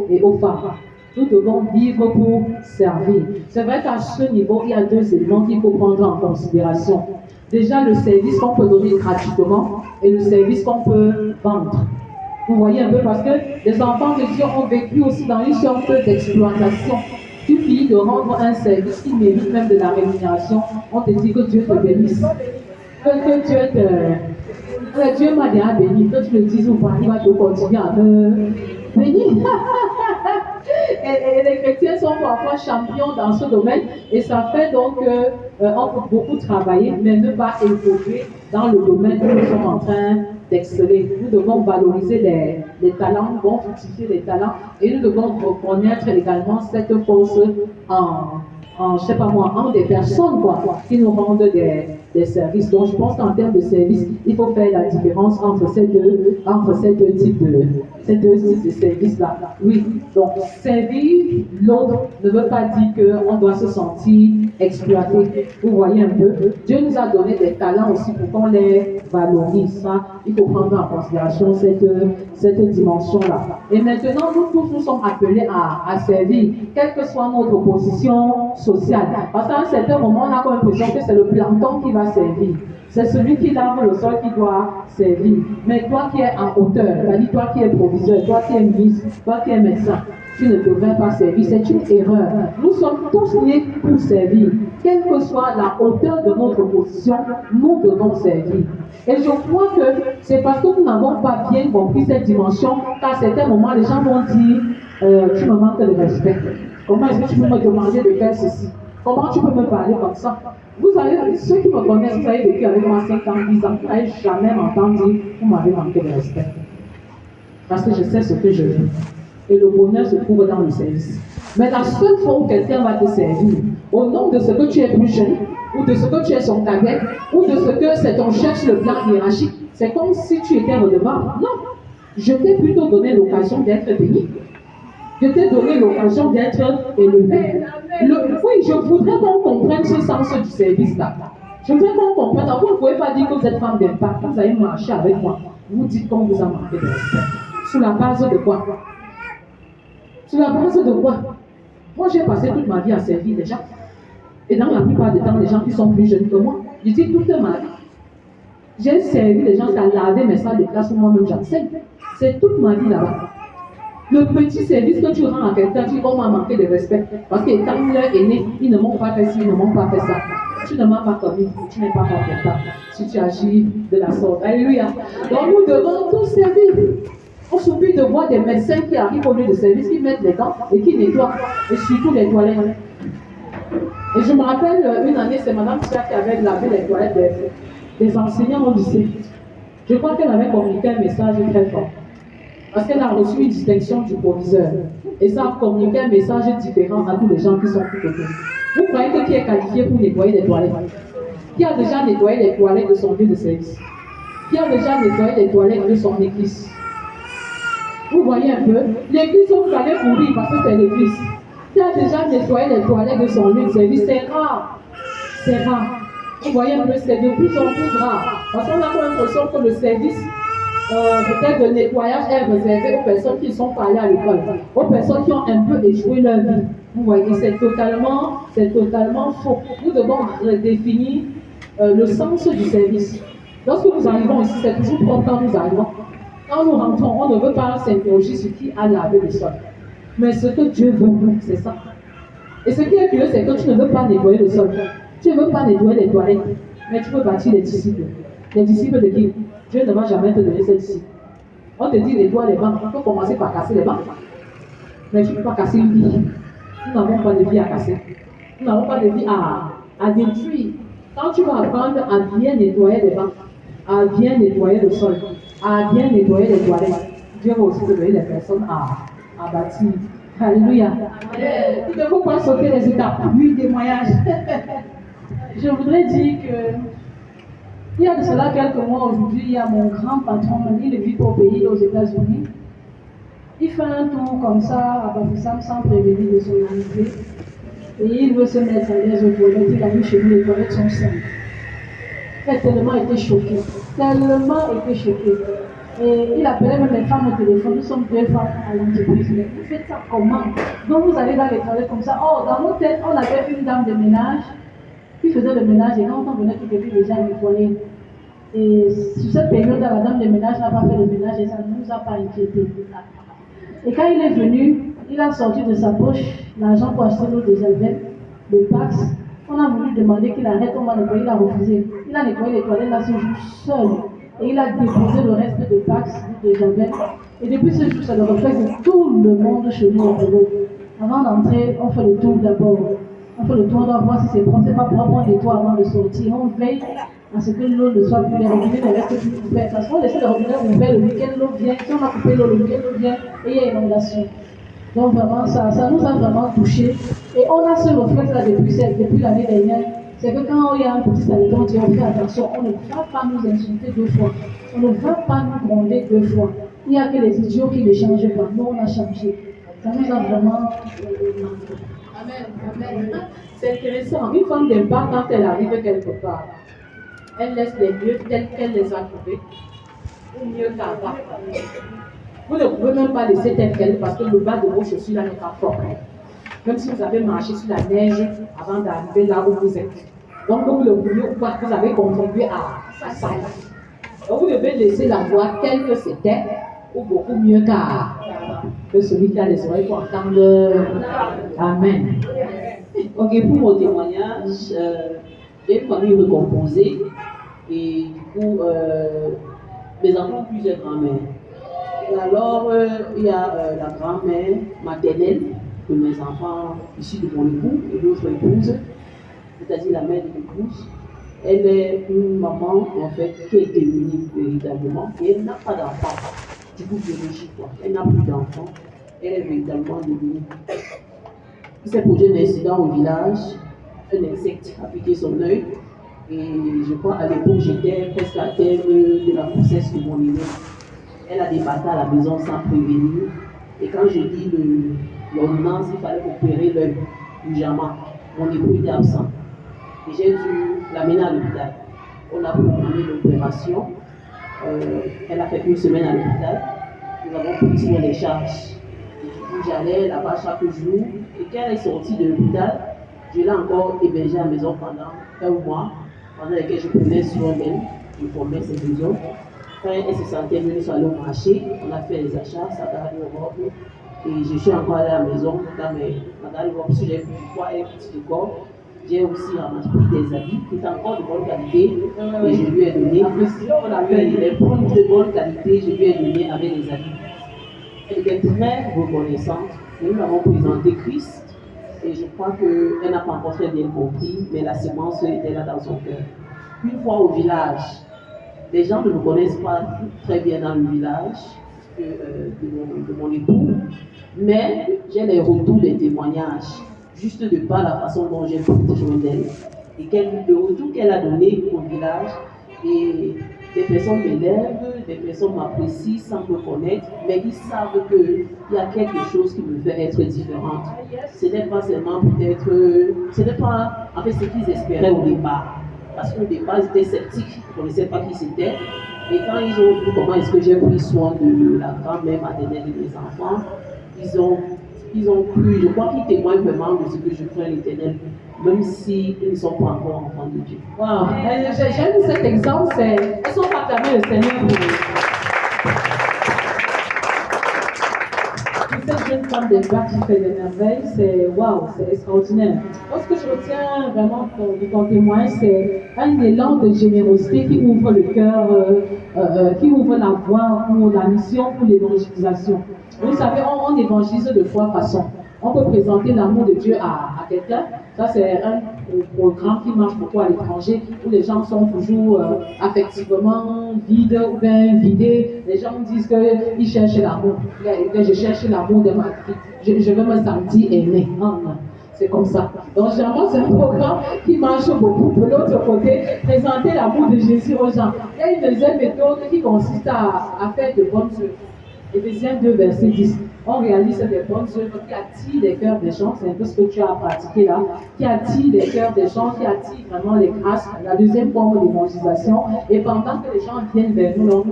et aux femmes. Nous devons vivre pour servir. C'est vrai qu'à ce niveau, il y a deux éléments qu'il faut prendre en considération. Déjà, le service qu'on peut donner gratuitement et le service qu'on peut vendre. Vous voyez un peu, parce que les enfants de Dieu ont vécu aussi dans une sorte d'exploitation. Tu finis de rendre un service qui mérite même de la rémunération. On te dit que Dieu te bénisse. Que Dieu te... Dieu m'a déjà béni. Que tu le dises ou pas, il va te continuer à me bénir. Et les chrétiens sont parfois champions dans ce domaine. Et ça fait donc qu'on peut beaucoup travailler, mais ne pas évoluer dans le domaine où nous sommes en train d'exceller. Nous devons valoriser les talents, nous devons fructifier les talents et nous devons reconnaître également cette force je sais pas moi, en des personnes qui nous rendent des services. Donc je pense qu'en termes de services, il faut faire la différence entre ces deux types de services-là. Oui, donc servir l'autre ne veut pas dire qu'on doit se sentir exploité. Vous voyez un peu, Dieu nous a donné des talents aussi pour qu'on les valorise. Ça, il faut prendre en considération cette dimension-là. Et maintenant, nous tous, nous sommes appelés à servir, quelle que soit notre position sociale. Parce qu'à un certain moment, on a comme l'impression que c'est le plancton qui va servir. C'est celui qui lave le sol qui doit servir. Mais toi qui es en hauteur, c'est-à-dire toi qui es proviseur, toi qui es ministre, toi qui es médecin, tu ne devrais pas servir. C'est une erreur. Nous sommes tous nés pour servir. Quelle que soit la hauteur de notre position, nous devons servir. Et je crois que c'est parce que nous n'avons pas bien compris cette dimension qu'à certains moments, les gens vont dire tu me manques de respect. Comment est-ce que tu peux me demander de faire ceci? Comment tu peux me parler comme ça? Vous avez, ceux qui me connaissent, vous avez vécu avec moi 5 ans, 10 ans, vous n'avez jamais entendu vous m'avez manqué de respect. Parce que je sais ce que je veux. Et le bonheur se trouve dans le service. Mais la seule fois où quelqu'un va te servir, au nom de ce que tu es plus jeune, ou de ce que tu es son cadet, ou de ce que c'est ton chef sur le plan hiérarchique, c'est comme si tu étais redevable. Non, je t'ai plutôt donné l'occasion d'être béni. Je t'ai donné l'occasion d'être élevé. Oui, je voudrais qu'on comprenne ce sens du service-là. Je voudrais qu'on comprenne. Vous ne pouvez pas dire que vous êtes femme d'impact, vous avez marché avec moi. Vous dites qu'on vous a manqué de respect. Sur la base de quoi? Sur la base de quoi? Moi, j'ai passé toute ma vie à servir les gens. Et dans la plupart des temps, les gens qui sont plus jeunes que moi, je dis toute ma vie. J'ai servi les gens à laver mes salles de classe où moi-même j'enseigne. C'est toute ma vie là-bas. Le petit service que tu rends à quelqu'un, tu dis qu'on m'a manqué de respect. Parce qu'étant leur aîné, ils ne m'ont pas fait ci, ils ne m'ont pas fait ça. Tu ne m'as pas commis, tu n'es pas compétent si tu agis de la sorte. Alléluia. Donc nous devons tous servir. On s'oublie de voir des médecins qui arrivent au lieu de service, qui mettent les dents et qui nettoient, et surtout les toilettes. Et je me rappelle une année, c'est Madame Sia qui avait lavé les toilettes des enseignants au lycée. Je crois qu'elle avait communiqué un message très fort. Parce qu'elle a reçu une distinction du proviseur. Et ça a communiqué un message différent à tous les gens qui sont tout autour. Vous croyez que qui est qualifié pour nettoyer les toilettes? Qui a déjà nettoyé les toilettes de son lieu de service? Qui a déjà nettoyé les toilettes de son église? Vous voyez un peu? L'église où vous allez mourir parce que c'est l'église. Qui a déjà nettoyé les toilettes de son lieu de service? C'est rare. C'est rare. Vous voyez un peu, c'est de plus en plus rare. Parce qu'on a l'impression que le service, peut-être de nettoyage, est réservé aux personnes qui ne sont pas allées à l'école, aux personnes qui ont un peu échoué leur vie. Vous voyez, c'est totalement faux. Nous devons redéfinir le sens du service. Lorsque nous arrivons ici, c'est toujours propre quand nous arrivons. Quand nous rentrons, on ne veut pas s'interroger sur qui a lavé le sol. Mais ce que Dieu veut, c'est ça. Et ce qui est curieux, c'est que tu ne veux pas nettoyer le sol. Tu ne veux pas nettoyer les toilettes, mais tu veux bâtir les disciples. Les disciples de qui? Dieu ne va jamais te donner celle-ci. On te dit nettoie les bancs. On peut commencer par casser les bancs. Mais tu ne peux pas casser une vie. Nous n'avons pas de vie à casser. Nous n'avons pas de vie à détruire. Quand tu vas apprendre à bien nettoyer les bancs, à bien nettoyer le sol, à bien nettoyer les toilettes, Dieu va aussi te donner des personnes à bâtir. Alléluia. Il ne faut pas sauter les étapes. Oui, témoignage. Je voudrais dire que il y a de cela quelques mois aujourd'hui, il y a mon grand patron, il ne vit pas au pays, aux États-Unis. Il fait un tour comme ça à Bafoussam sans prévenir de son arrivée. Et il veut se mettre à l'aise aux toilettes. Il a mis chez nous, les toilettes sont saines. Il a tellement été choqué. Et il appelait même les femmes au téléphone. Nous sommes 2 femmes à l'entreprise. Mais vous faites ça comment? Donc vous allez dans les toilettes comme ça. Oh, dans nos têtes, on avait une dame de ménage qui faisait le ménage et quand on venait tout début déjà nettoyer. Et sur cette période, la dame de ménage n'a pas fait le ménage et ça ne nous a pas inquiétés. Et quand il est venu, il a sorti de sa poche l'argent pour acheter l'eau de Javel, le Pax. On a voulu demander qu'il arrête, on va nettoyer, il a refusé. Il a nettoyé les toilettes là ce jour seul. Et il a déposé le reste de Pax, de Javel. Et depuis ce jour, c'est le réflexe de tout le monde chez nous au bureau. Avant d'entrer, on fait le tour d'abord. On fait le tour, on doit voir si c'est propre, c'est pas propre, on nettoie avant de sortir. On veille à ce que l'eau ne soit plus, les robinets ne restent plus ouverts. Parce qu'on laisse les robinets ouverts, le week-end l'eau vient, si on a coupé l'eau, le week-end l'eau vient, et il y a inondation. Donc vraiment, ça nous a vraiment touchés. Et on a ce réflexe-là depuis l'année dernière. C'est que quand il y a un petit saleton, on dit on fait attention, on ne va pas nous insulter 2 fois. On ne va pas nous gronder 2 fois. Il n'y a que les idiots qui ne changent pas. Nous, on a changé. Ça nous a vraiment... Amen. C'est intéressant. Une femme d'impact, quand elle arrive quelque part, elle laisse les lieux tels qu'elle les a trouvés, ou mieux qu'avant. Vous ne pouvez même pas laisser tel quel parce que le bas de vos chaussures là n'est pas propre. Même si vous avez marché sur la neige avant d'arriver là où vous êtes. Donc, vous le voulez ou pas, vous avez contribué à ça. Donc, vous devez laisser la voie telle que c'était, ou beaucoup mieux que celui qui a les oreilles pour entendre. Amen. Ok, pour mon témoignage, j'ai une famille recomposée et du coup, mes enfants ont plusieurs grand-mères. Et alors, il y a la grand-mère maternelle de mes enfants issus de mon époux et d'autres épouses, c'est-à-dire la mère de l'épouse. Elle est une maman, en fait, qui est démunie véritablement et elle n'a pas d'enfant, du coup biologique, quoi. Elle n'a plus d'enfant, elle est véritablement démunie. Il s'est produit un incident au village, un insecte a piqué son œil et je crois à l'époque j'étais presque à terme de la grossesse de mon aîné. Elle a débattu à la maison sans prévenir et quand je dis l'ordonnance, il fallait opérer l'œil urgemment. Mon époux était absent et j'ai dû l'amener à l'hôpital. On a programmé l'opération, elle a fait 1 semaine à l'hôpital, nous avons continué les charges. J'allais là-bas chaque jour et quand elle est sortie de l'hôpital, je l'ai encore hébergée à la maison pendant 1 mois, pendant lesquels je prenais soin d'elle, je formais ses besoins. Quand elle se sentait mieux, nous sommes allés au marché, on a fait les achats, ça a allé au robe et je suis encore allée à la maison dans mes garde-robes, si j'ai plus de poids et petit de corps. j'ai aussi pris des habits qui étaient encore de bonne qualité et je lui ai donné. Les produits de bonne qualité, je lui ai donné avec les habits. Elle était très reconnaissante. Nous l'avons présenté Christ et je crois qu'elle n'a pas encore très bien compris, mais la semence était là dans son cœur. Une fois au village, les gens ne me connaissent pas très bien dans le village de mon époux, mais j'ai les retours des témoignages, juste de par la façon dont j'ai pris soin d'elle. Et le retour qu'elle a donné au village, et des personnes m'élèvent, des personnes m'apprécient sans me connaître, mais ils savent qu'il y a quelque chose qui me fait être différente. Ce n'est pas seulement peut-être, ce n'est pas en fait ce qu'ils espéraient au départ. Parce qu'au départ, ils étaient sceptiques, ils ne connaissaient pas qui c'était. Et quand ils ont vu comment est-ce que j'ai pris soin de la grand-mère maternelle de mes enfants, ils ont cru, je crois qu'ils témoignent vraiment de ce que je fais à l'Éternel, même s'ils ne sont pas encore enfants de Dieu. Wow. J'aime cet exemple, elles sont acclamées le Seigneur pour cette jeune femme d'Elba qui fait des merveilles, c'est waouh, c'est extraordinaire. Moi, ce que je retiens vraiment de ton témoin, c'est un élan de générosité qui ouvre le cœur, qui ouvre la voie pour la mission, pour l'évangélisation. Vous savez, on évangélise de trois façons. On peut présenter l'amour de Dieu à quelqu'un. Ça, c'est un programme qui marche beaucoup à l'étranger, où les gens sont toujours affectivement vides ou bien vidés. Les gens disent qu'ils cherchent l'amour. Que je cherche l'amour de ma vie. Je veux me sentir aimé. Non, non. C'est comme ça. Donc, généralement, c'est un programme qui marche beaucoup. De l'autre côté, présenter l'amour de Jésus aux gens. Il y a une deuxième méthode qui consiste à faire de bonnes œuvres. Éphésiens 2, verset 10. On réalise des bonnes œuvres qui attirent les cœurs des gens. C'est un peu ce que tu as pratiqué là. Qui attirent les cœurs des gens, qui attirent vraiment les grâces. La deuxième forme d'évangélisation. Et pendant que les gens viennent vers nous,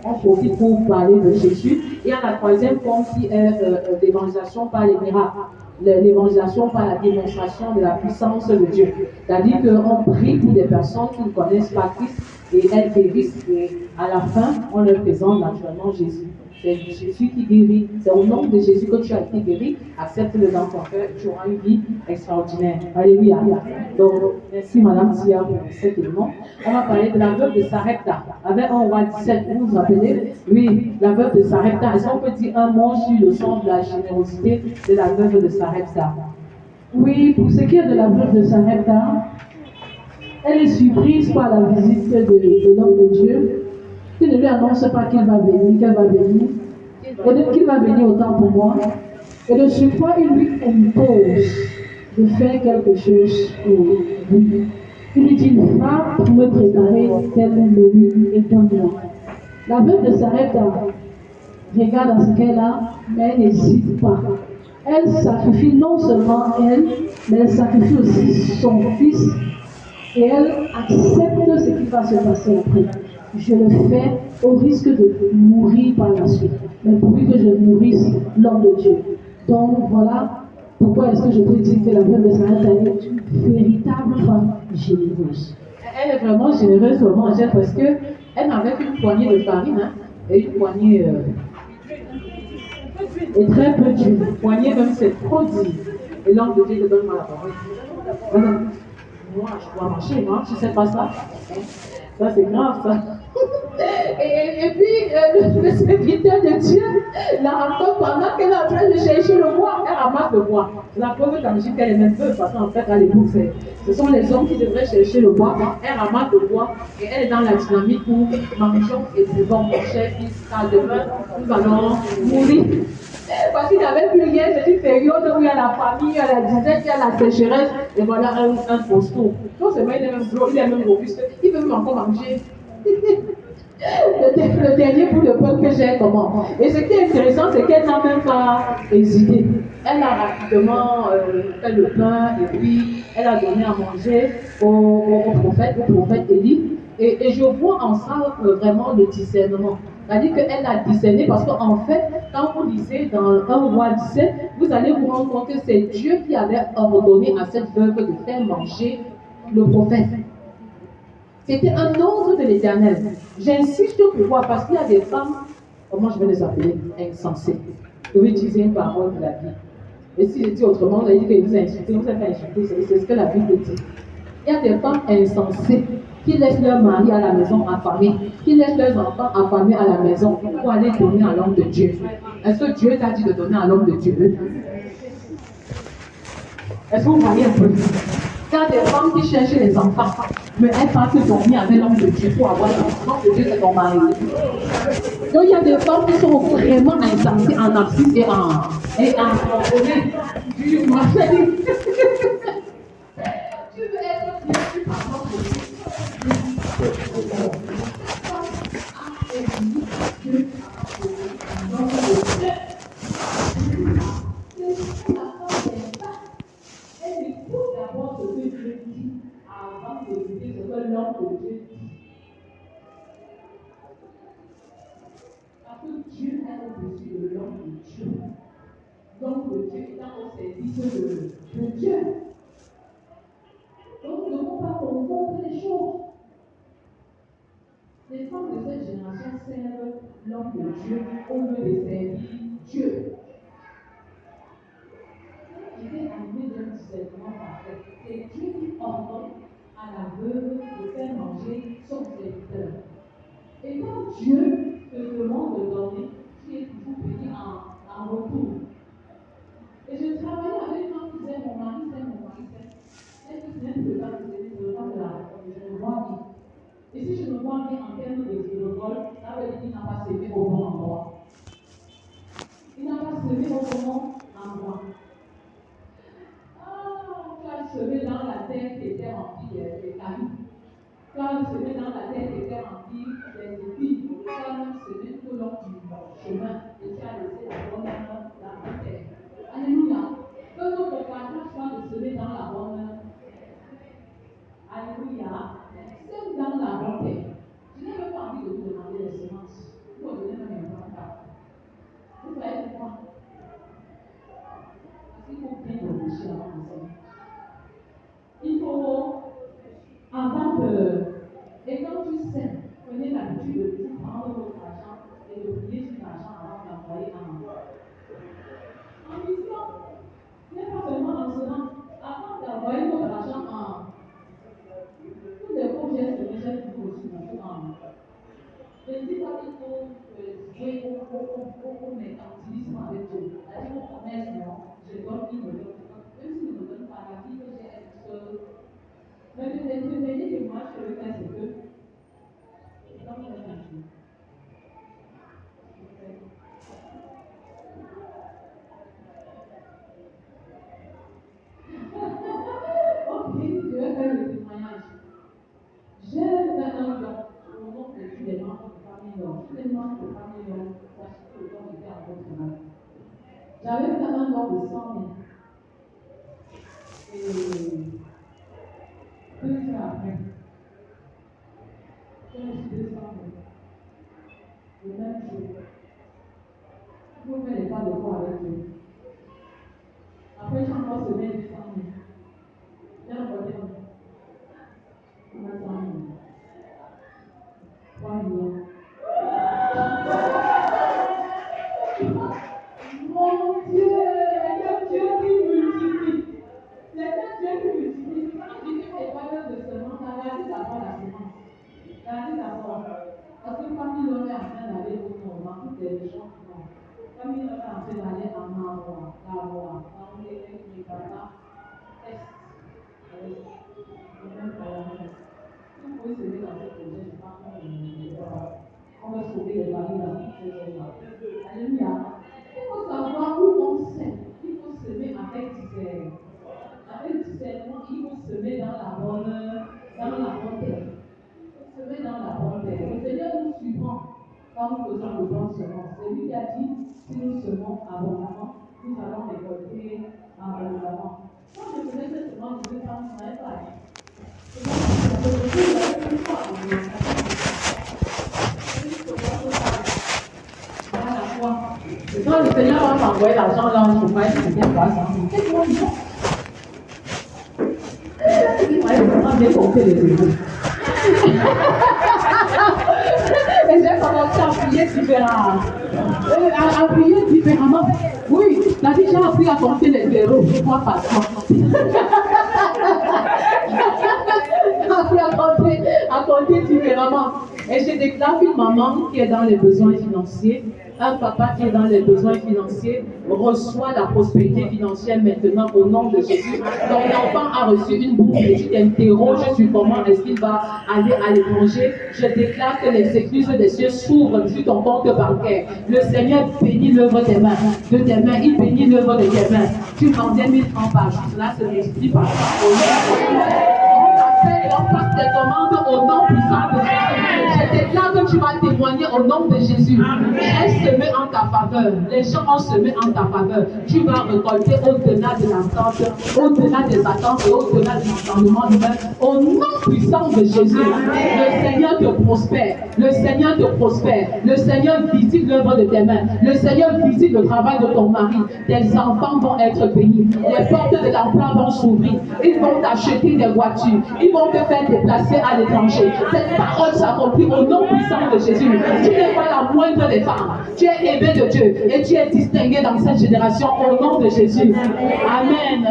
on profite pour parler de Jésus. Et il y a la troisième forme qui est l'évangélisation par les miracles. L'évangélisation par la démonstration de la puissance de Dieu. C'est-à-dire qu'on prie pour des personnes qui ne connaissent pas Christ et elles guérissent. Et à la fin, on leur présente naturellement Jésus. C'est Jésus qui guérit. C'est au nom de Jésus que tu as été guéri. Accepte-le dans ton cœur et tu auras une vie extraordinaire. Alléluia. Donc, merci Madame Tia pour cet élément. On va parler de la veuve de Sarepta. Avec un roi 17, vous vous rappelez? Oui, la veuve de Sarepta. Est-ce qu'on peut dire un mot sur le sens de la générosité de la veuve de Sarepta? Oui, pour ce qui est de la veuve de Sarepta, elle est surprise par la visite de l'homme de Dieu, qui ne lui annonce pas qu'il va venir, et qu'il va venir autant pour moi. Et de surcroît, il lui impose de faire quelque chose pour lui. Il lui dit, va pour me préparer tel menu et donne-moi. La veuve de Sarepta regarde à ce qu'elle a, mais elle n'hésite pas. Elle sacrifie non seulement elle, mais elle sacrifie aussi son fils. Et elle accepte ce qui va se passer après. Je le fais au risque de mourir par la suite, mais pourvu que je nourrisse l'homme de Dieu. Donc voilà pourquoi est-ce que je peux dire que la veuve de Sarepta est une véritable femme généreuse. Elle est vraiment généreuse, vraiment, Angèle, parce qu'elle n'avait qu'une poignée de farine, hein, et une poignée et très peu d'huile. Poignée même, c'est trop dit. Et l'homme de Dieu te donne la parole. Voilà. Moi, je dois marcher, moi, tu sais pas ça. Ça, c'est grave, ça. Et puis, le serviteur de Dieu la rencontre pendant qu'elle est en train de chercher le bois. Elle ramasse le bois. La preuve quand je dis qu'elle est même peu, parce qu'en fait, à l'époque, ce sont les hommes qui devraient chercher le bois. Elle ramasse le bois et elle est dans la dynamique où mangeons et buvons, mon cher fils, car demain, nous allons mourir. Parce qu'il n'y avait plus rien, c'est une période où il y a la famille, il y a la disette, il y a la sécheresse, et voilà un posto. Donc c'est vrai, il est même gros, il est même robuste, il veut même encore manger. Le dernier bout de pain que j'ai, comment. Et ce qui est intéressant, c'est qu'elle n'a même pas hésité. Elle a rapidement fait le pain, et puis elle a donné à manger au prophète Élie. Et je vois en ça vraiment le discernement. C'est-à-dire qu'elle a discerné parce qu'en fait, quand vous lisez dans 1 roi 17, vous allez vous rendre compte que c'est Dieu qui avait ordonné à cette veuve de faire manger le prophète. C'était un ordre de l'Éternel. J'insiste pour voir parce qu'il y a des femmes, comment je vais les appeler, insensées. Je vais utiliser une parole de la vie. Et si je dis autrement, vous avez dit qu'il vous a insulté, vous n'avez pas insulté, c'est ce que la Bible dit. Il y a des femmes insensées qui laissent leur mari à la maison affamé, qui laissent leurs enfants affamés à la maison pour aller donner à l'homme de Dieu. Est-ce que Dieu t'a dit de donner à l'homme de Dieu? Est-ce que vous voyez un peu? Il y a des femmes qui cherchent les enfants, mais elles partent dormir avec l'homme de Dieu pour avoir l'enfant. L'homme de Dieu, c'est ton mari. Donc il y a des femmes qui sont vraiment insensées en narcisse et en honnête du marché. Tu veux être bien par l'homme de Dieu. Elle écoute d'abord ce que Dieu dit avant d'écouter ce que l'homme de Dieu dit. Parce que Dieu est au-dessus de l'homme de Dieu. L'homme de Dieu étant au service de Dieu. Donc nous ne devons pas confondre les choses. Les femmes de cette génération servent l'homme de Dieu au lieu de servir Dieu. Il est animé d'un discernement parfait. C'est Dieu qui ordonne à la veuve de faire manger son serviteur. Et quand Dieu te demande de donner, tu es toujours béni en retour. Et je travaillais avec une femme qui disait mon mari, c'est mon mari, c'est. Est-ce que c'est même le cas de je me vois bien. Et si je me vois bien en termes de vol, ça veut dire qu'il n'a pas semé au bon endroit. Il n'a pas semé au bon endroit. Tu as semé dans la terre qui était remplie des cailloux. Tu as semé dans la terre qui était remplie des épis. Tu as même semé tout le long du chemin. Et tu as laissé la bonne terre. Alléluia. Que notre partage soit de semer dans la bonne. Alléluia. Sème dans la bonne terre. Je n'ai même pas envie de vous demander les semences. Vous me donnez même un temps. Vous voyez pourquoi? Parce qu'il faut bien réfléchir avant de semer. Il faut, avant de. Et quand tu sèmes, prenez l'habitude de tout prendre votre argent et de prier sur l'argent avant d'envoyer en mission. Ce n'est pas seulement en semant. Avant d'envoyer votre argent en. Tous les projets se rejettent toujours aussi beaucoup en. Je ne dis pas qu'il faut jouer au mercantilisme avec Dieu. C'est-à-dire au commerce, non. Je donne, il me donne. Même s'il ne me donne pas la vie que j'ai être seul. Mais le dernier que moi je veux faire, c'est que. Comme je l'ai dit. Ok, je vais faire le témoignage. J'ai fait un don au nom de tous les membres de famille Lord. Tous les membres de famille Lord, sachez que le don était à votre main. J'avais fait un don de 100 000. Et 2 jours après, j'ai reçu 200 000. Le même jour. Il faut faire les pas de foi avec Dieu. Après, j'ai encore semé 200 000. J'ai envoyé 100 000. 3 millions. Mon Dieu, c'est Dieu qui multiplie. C'est Dieu qui multiplie. Quand tu fais des valeurs de semence, regardez d'abord la semence. Regardez d'abord. Parce que quand il est en train d'aller au moment, toutes les gens qui vont. Comme il est en train d'aller en Marois, dans les Médicaments, Est. Vous pouvez se mettre dans ce projet, je pense qu'on va sauver les familles dans ces zones-là. Alléluia. Il faut savoir où on sème. Il faut semer avec discernement. Avec discernement, il faut semer dans la bonne terre. Il faut semer dans la bonne terre. Le Seigneur nous surprend quand nous faisons de bonnes semences. C'est lui qui a dit, si nous semons abondamment, nous allons récolter abondamment. Quand je faisais cette semence, je ne savais pas. Et quand le Seigneur va m'envoyer l'argent là, je ne sais pas si c'est bien 300 000. Qu'est-ce qu'on dit? Il fallait vraiment bien compter les euros. Et j'ai commencé à prié différemment. À prier différemment. Oui, tu as déjà appris à compter les zéros, fois par fois. Appris à compter différemment. Et je déclare qu'une maman qui est dans les besoins financiers, un papa qui est dans les besoins financiers, reçoit la prospérité financière maintenant au nom de Jésus. Ton enfant a reçu une bourse et tu t'interroges sur comment est-ce qu'il va aller à l'étranger. Je déclare que les écluses des cieux s'ouvrent sur ton compte bancaire. Le Seigneur bénit l'œuvre des mains. De tes mains, il bénit l'œuvre de tes mains. Tu vendais 1000 francs par jour. Cela se multiplie par on passe tes commandes au nom puissant de Jésus. Je déclare que tu vas témoigner au nom de Jésus. J'ai semé en ta faveur. Les gens ont semé en ta faveur. Tu vas récolter au-delà de l'attente, au-delà des attentes et au-delà des entendements humains. Au nom puissant de Jésus, le Seigneur te prospère. Le Seigneur te prospère. Le Seigneur visite l'œuvre de tes mains. Le Seigneur visite le travail de ton mari. Tes enfants vont être bénis. Les portes de l'emploi vont s'ouvrir. Ils vont t'acheter des voitures. Ils vont te faire déplacer à l'étranger. Cette parole s'accomplit au nom puissant de Jésus. Tu n'es pas la moindre des femmes. Tu es aimé de Dieu et tu es distingué dans cette génération au nom de Jésus. Amen.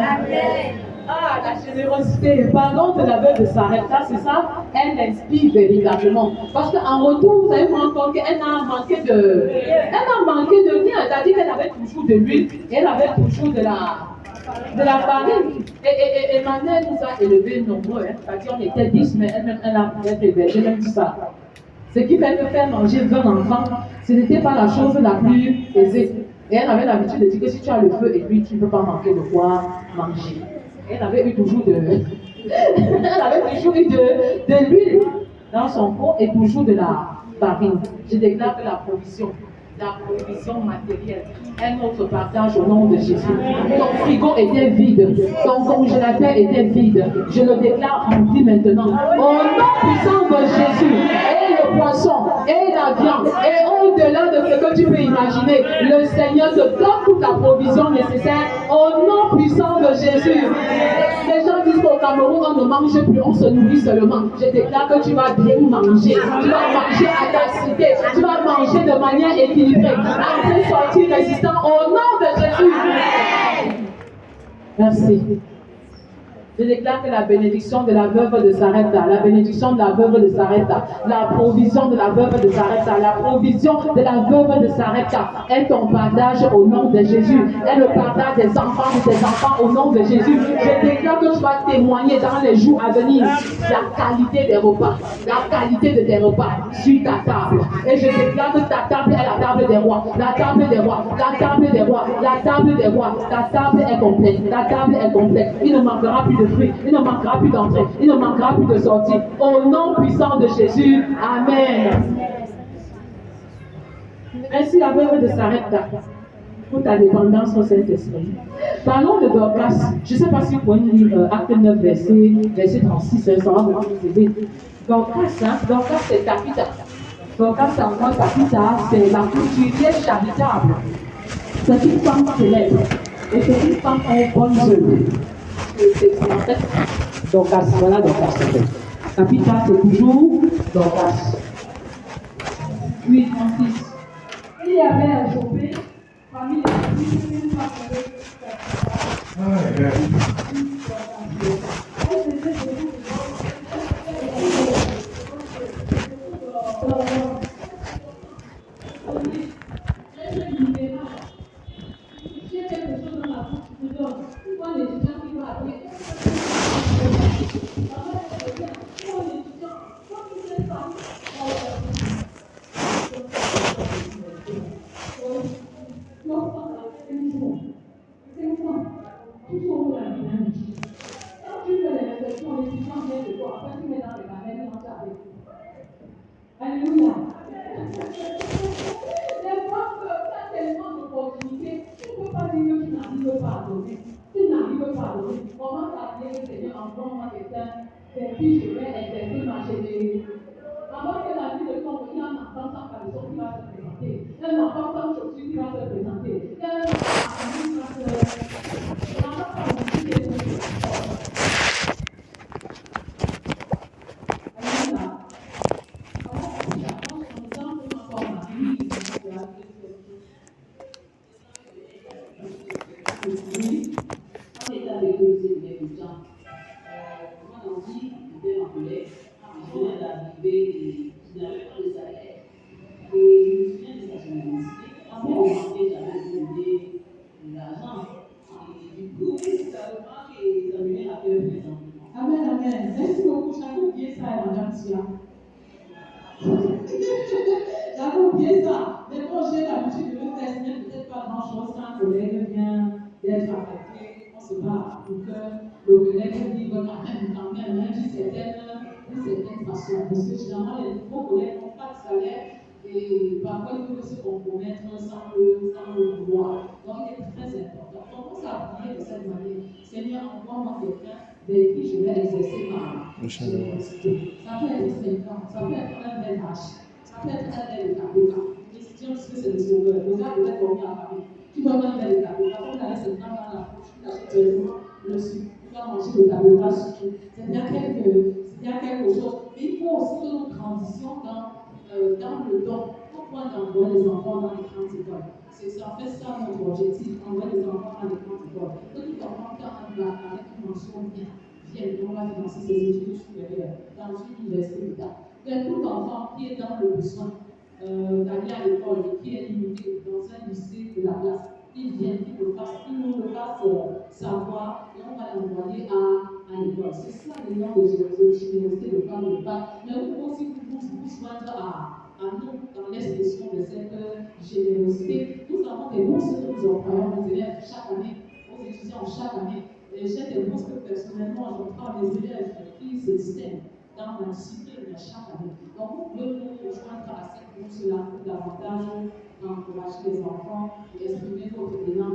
Ah, la générosité. Parlons de la veuve de Sarepta, c'est ça? Elle inspire véritablement. Parce qu'en retour, vous allez vous rendre compte qu'elle n'a manqué de... Elle n'a manqué de rien. C'est-à-dire qu'elle avait toujours de l'huile et elle avait toujours de la farine. Et Emmanuel nous a élevés nombreux. C'est-à-dire on était 10, mais elle a peut-être hébergé, même ça. Ce qui fait que faire manger 20 enfants, ce n'était pas la chose la plus aisée. Et elle avait l'habitude de dire que si tu as le feu et puis tu ne peux pas manquer de quoi manger. Et elle avait eu toujours de l'huile dans son pot et toujours de la farine. Je déclare que la provision matérielle est notre partage au nom de Jésus. Ton frigo était vide, ton congélateur était vide. Je le déclare rempli maintenant. Au nom puissant de Jésus, et le poisson, et la viande, et au-delà de ce que tu peux imaginer, le Seigneur te donne toute la provision nécessaire au nom puissant de Jésus. Les gens disent qu'au Cameroun, on ne mange plus, on se nourrit seulement. Je déclare que tu vas bien manger. Tu vas manger à ta cité. Tu vas manger de manière équilibrée. Après sortir résistant au nom de Jésus. Merci. Je déclare que la bénédiction de la veuve de Sarepta, la bénédiction de la veuve de Sarepta, la provision de la veuve de Sarepta, la provision de la veuve de Sarepta est ton partage au nom de Jésus. Est le partage des enfants de tes enfants au nom de Jésus. Je déclare que tu vas témoigner dans les jours à venir la qualité des repas, la qualité de tes repas sur ta table. Et je déclare que ta table est la table des rois, la table des rois, la table des rois, la table des rois. Ta table est complète, ta table est complète. Il ne manquera plus de fruits, il ne manquera plus d'entrée, il ne manquera plus de sortie. Au nom puissant de Jésus, Amen. Ainsi la veuve de Sarepta pour ta dépendance au Saint-Esprit. Parlons de Dorcas. Je ne sais pas si vous pouvez lire Acte 9, verset 36, ça va vraiment vous aider. Dorcas, c'est Capita. Dorcas, en moi, Capita, c'est la couturière charitable. C'est une femme célèbre. Et c'est une femme en bonne œuvre. Dorcas, voilà Dorcas. Capita, c'est toujours Dorcas. Puis, mon fils. Il y avait un chopé, parmi les fils, une femme Alléluia. Les femmes, tu as tellement d'opportunités, tu ne peux pas dire que tu n'arrives pas à donner. Tu n'arrives pas à donner. Comment t'appeler le Seigneur en moi quelqu'un, c'est qui je vais exercer ma générosité. Avant que la vie de ton il y a un enfant sans caleçon qui va se présenter. Un enfant sans chaussures qui va se présenter. Un enfant qui va se le collègue vivent quand même d'une certaine façon. Parce que généralement, les nouveaux collègues n'ont pas de salaire et parfois ils peuvent se compromettre sans le vouloir. Donc, il est très important. Donc, on s'est prié de cette manière. Seigneur, envoie-moi quelqu'un avec qui je vais exercer ma générosité. Ça peut être 5 ans, ça peut être un bel âge, ça peut être un bel état. Question, parce que c'est le sauveur. Le gars peut être dormi à Paris. Tu dois manger des tablets. Quand on a 5 ans dans la poche, tu achètes seulement le sucre. Tu dois manger le tablets surtout. C'est bien quelque chose. Mais il faut aussi que nous transitions dans le don. Pourquoi d'envoyer les enfants dans les grandes écoles? C'est en fait ça notre objectif, envoyer les enfants dans les grandes écoles. Donc, tout enfant qui a un bac avec une mention bien, vienne, on va financer ses études supérieures dans une université d'État. Donc, tout enfant qui est dans le besoin d'aller à l'école, qui est limité dans un lycée de la place, il vient, il nous le fasse savoir et on va l'envoyer à l'école. C'est ça l'élan de générosité de faire le bac. Mais vous pouvez aussi vous joindre à nous dans l'expression de cette générosité. Nous avons des bourses que nous employons aux élèves chaque année, aux étudiants chaque année. Et j'ai des bourses que personnellement j'emploie à des élèves qui se distinguent dans ma discipline chaque année. Donc vous pouvez nous rejoindre à cette bourse-là pour davantage encourager les enfants et exprimer votre élan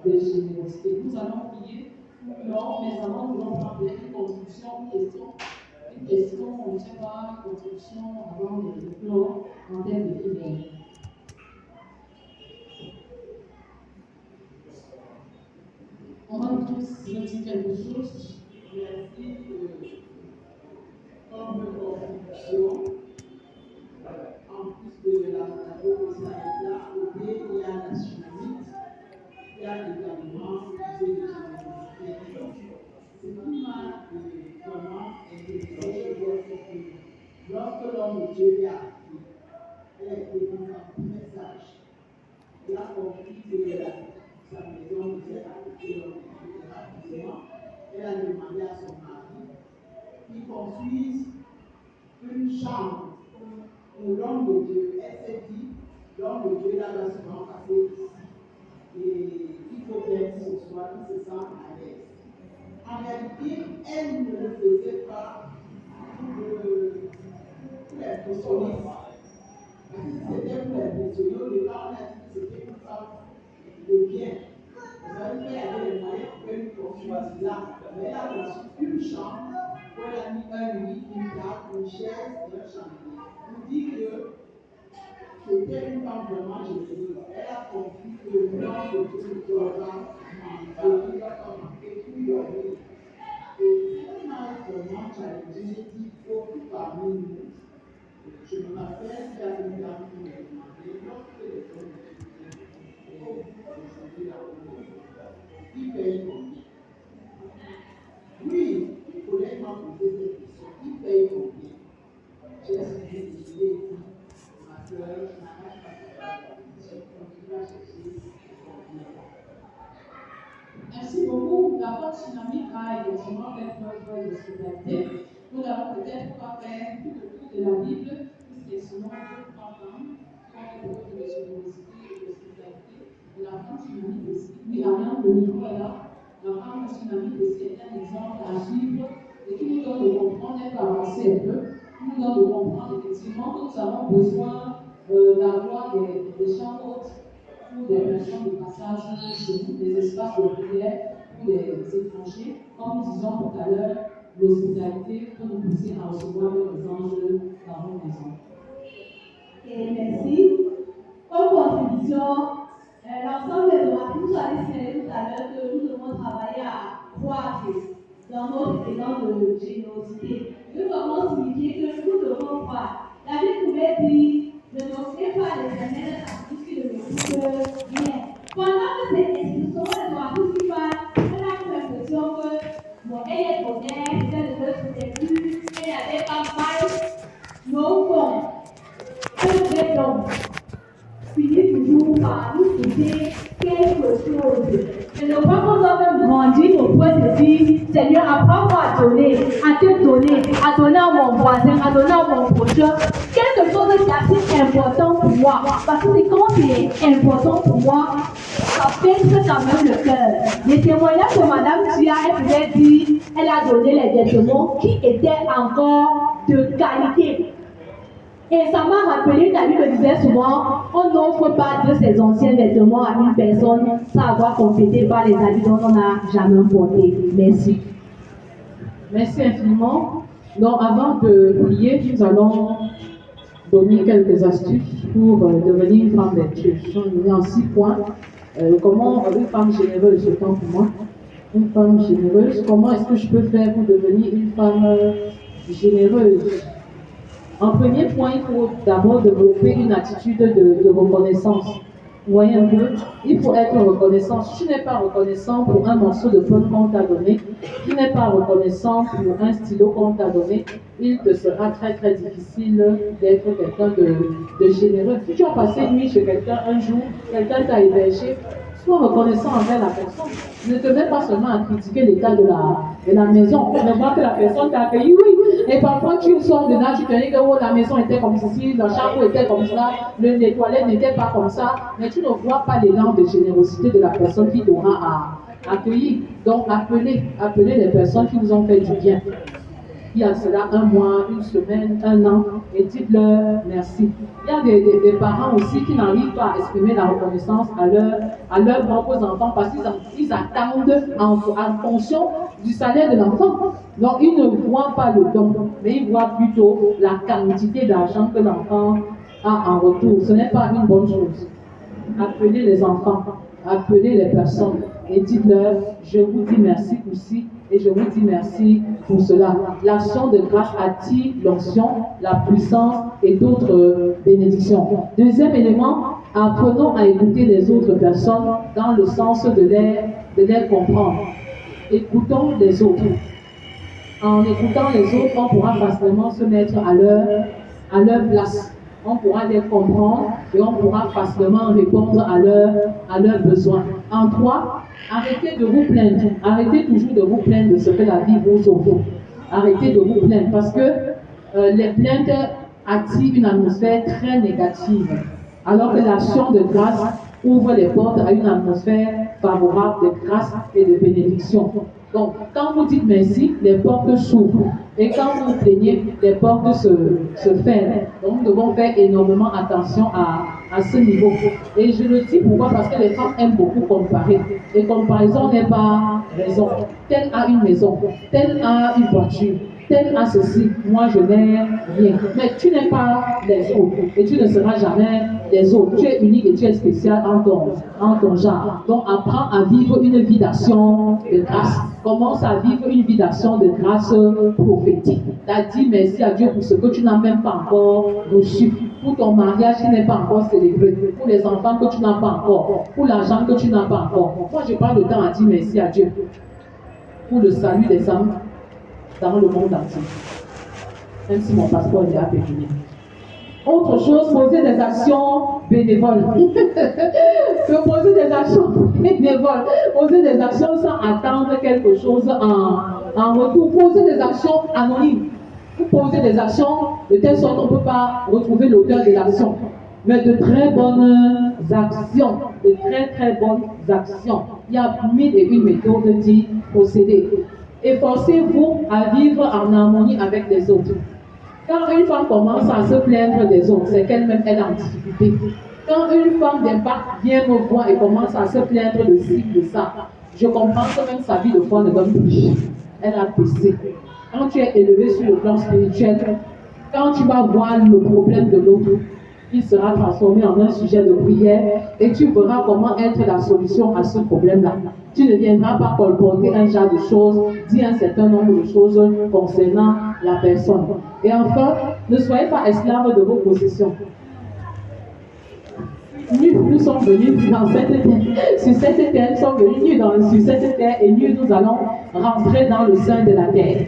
de générosité. Nous allons prier pour mais avant nous allons prendre une contribution, une question, on ne sait pas, une contribution avant de clore en termes de prière. On va tous dire quelque chose. Merci comme contribution. En plus de la radio de Sarita, il y a la tsunami, il y a également le musée de générosité. Ce qui m'a vraiment intéressé, c'est que lorsque l'homme de Dieu est arrivé, elle a été mise en message. Elle a compris que sa maison était habitée rapidement. Elle a demandé à son mari qu'il construise une chambre pour l'homme de Dieu. Elle s'est dit, l'homme de Dieu là va souvent passer ici. Et il faut bien que ce soit, qu'il se sente à l'aise. En réalité, elle ne le faisait pas pour l'impressionner. Parce que c'était pour l'impressionner, au départ, on a dit que c'était une femme de bien. Vous savez qu'elle avait les moyens pour une construire là. Mais elle a reçu une chambre où elle a mis un lit, une table, une chaise et un chandelier. On dit que c'était une femme vraiment généreuse. Elle a compris que l'homme de Dieu ne doit pas manger, il doit pas manquer tout dormir. Et ce qui m'a vraiment challengé, j'ai dit, il faut que parmi nous, je me rappelle qu'il y a une dame qui m'a demandé, lorsque les hommes de Dieu qui paye combien? Oui, le collègue m'a posé cette question, qui paye combien? J'ai expliqué, je lui ai dit, ma soeur, je n'arrache pas ça, je continue à chercher combien. Merci beaucoup. La porte dynamique a effectivement fait preuve de solidarité. Nous n'avons peut-être pas fait tout de la Bible, puisque selon 2-3 femmes qui ont fait preuve de générosité et de solidarité. Et la femme dynamique aussi. Oui, Ariane de Nico est là. La femme dynamique aussi est un exemple à suivre et qui nous donne de comprendre, elle peut avancer un peu, qui nous donne de comprendre effectivement que nous avons besoin d'avoir des chambres hautes pour des personnes de passage chez nous, des espaces de prière pour les étrangers. Comme nous disions tout à l'heure, l'hospitalité peut nous pousser à recevoir les anges dans nos maisons. Et merci. Comme contribution, l'ensemble des oratrices nous a dit tout à l'heure que nous devons travailler à croître dans notre élan de générosité. Nous devons signifier que nous devons croire. La Bible pouvait dire, ne n'offrez pas l'Éternel à tout ce qui ne me coûte rien. Pendant que c'est l'expression des oratrices qui parlent, on a l'impression que elle est honnête, elle ne le faisait plus, elle n'avait pas mal. Non, bon. Un vrai homme finit toujours par nous quitter quelque chose. Je ne crois qu'on doit même grandir au point de dire, Seigneur, apprends-moi à donner, à te donner, à donner à mon voisin, à donner à mon prochain. Quelque chose c'est assez important pour moi. Parce que quand c'est important pour moi, ça pince quand même le cœur. Les témoignages que Madame Tia, elle pouvait dire, elle a donné les vêtements qui étaient encore de qualité. Et ça m'a rappelé, David me disait souvent, on n'offre pas de ses anciens vêtements à une personne sans avoir complété par les habits dont on n'a jamais porté. Merci. Merci infiniment. Donc, avant de prier, nous allons donner quelques astuces pour devenir une femme vertueuse. Je suis en 6 points. Comment une femme généreuse, je temps pour moi. Une femme généreuse, comment est-ce que je peux faire pour devenir une femme généreuse? En premier point, il faut d'abord développer une attitude de reconnaissance. Vous voyez un peu, il faut être reconnaissant. Si tu n'es pas reconnaissant pour un morceau de pain qu'on t'a donné, si tu n'es pas reconnaissant pour un stylo qu'on t'a donné, il te sera très très difficile d'être quelqu'un de généreux. Si tu as passé une nuit chez quelqu'un un jour, quelqu'un t'a hébergé, sois reconnaissant envers la personne. Ne te mets pas seulement à critiquer l'état de la maison. Ne vois que la personne t'a accueilli, oui. Et parfois tu sors de là, tu te dis que oh, la maison était comme ceci, la chambre était comme ça, les toilettes n'étaient pas comme ça. Mais tu ne vois pas l'élan de générosité de la personne qui t'aura accueilli. Donc appelez les personnes qui vous ont fait du bien. Il y a cela un mois, une semaine, un an, et dites-leur merci. Il y a des parents aussi qui n'arrivent pas à exprimer la reconnaissance à leurs propres enfants parce qu'ils attendent en fonction du salaire de l'enfant. Donc ils ne voient pas le don, mais ils voient plutôt la quantité d'argent que l'enfant a en retour. Ce n'est pas une bonne chose. Appelez les enfants, appelez les personnes et dites-leur, je vous dis merci pour ci et je vous dis merci pour cela. L'action de grâce attire l'onction, la puissance et d'autres bénédictions. Deuxième élément, apprenons à écouter les autres personnes dans le sens de les comprendre. Écoutons les autres. En écoutant les autres, on pourra facilement se mettre à leur place. On pourra les comprendre et on pourra facilement répondre à leurs besoins. En 3, arrêtez de vous plaindre. Arrêtez toujours de vous plaindre de ce que la vie vous offre. Arrêtez de vous plaindre parce que les plaintes attirent une atmosphère très négative. Alors que l'action de grâce ouvre les portes à une atmosphère favorable de grâce et de bénédiction. Donc, quand vous dites merci, les portes s'ouvrent. Et quand vous plaignez, les portes se ferment. Donc, nous devons faire énormément attention à ce niveau. Et je le dis pourquoi? Parce que les femmes aiment beaucoup comparer. Et comparaison n'est pas raison. Telle a une maison, telle a une voiture, telle a ceci, moi je n'ai rien. Mais tu n'es pas les autres. Et tu ne seras jamais les autres. Tu es unique et tu es spécial en ton genre. Donc, apprends à vivre une vie d'action de grâce. Commence à vivre une vie d'action de grâce prophétique. Tu as dit merci à Dieu pour ce que tu n'as même pas encore reçu. Pour ton mariage qui n'est pas encore célébré. Pour les enfants que tu n'as pas encore. Pour l'argent que tu n'as pas encore. Moi, je parle de temps à dire merci à Dieu. Pour le salut des âmes dans le monde entier. Même si mon passeport est à périmé. Autre chose, poser des actions bénévoles. Poser des actions bénévoles. Poser des actions sans attendre quelque chose en retour. Poser des actions anonymes. Poser des actions de telle sorte qu'on ne peut pas retrouver l'auteur de l'action. Mais de très bonnes actions. De très très bonnes actions. Il y a 1001 méthodes d'y procéder. Efforcez-vous à vivre en harmonie avec les autres. Quand une femme commence à se plaindre des autres, c'est qu'elle-même est en difficulté. Quand une femme d'impact vient me voir et commence à se plaindre de ci, de ça, je comprends que même sa vie de foi ne donne plus. Elle a baissé. Quand tu es élevé sur le plan spirituel, quand tu vas voir le problème de l'autre, il sera transformé en un sujet de prière et tu verras comment être la solution à ce problème-là. Tu ne viendras pas colporter un genre de choses, dire un certain nombre de choses concernant la personne. Et enfin, ne soyez pas esclaves de vos possessions. Nous sommes venus dans cette terre, sur cette terre, nous sommes venus sur cette terre et nous allons rentrer dans le sein de la terre.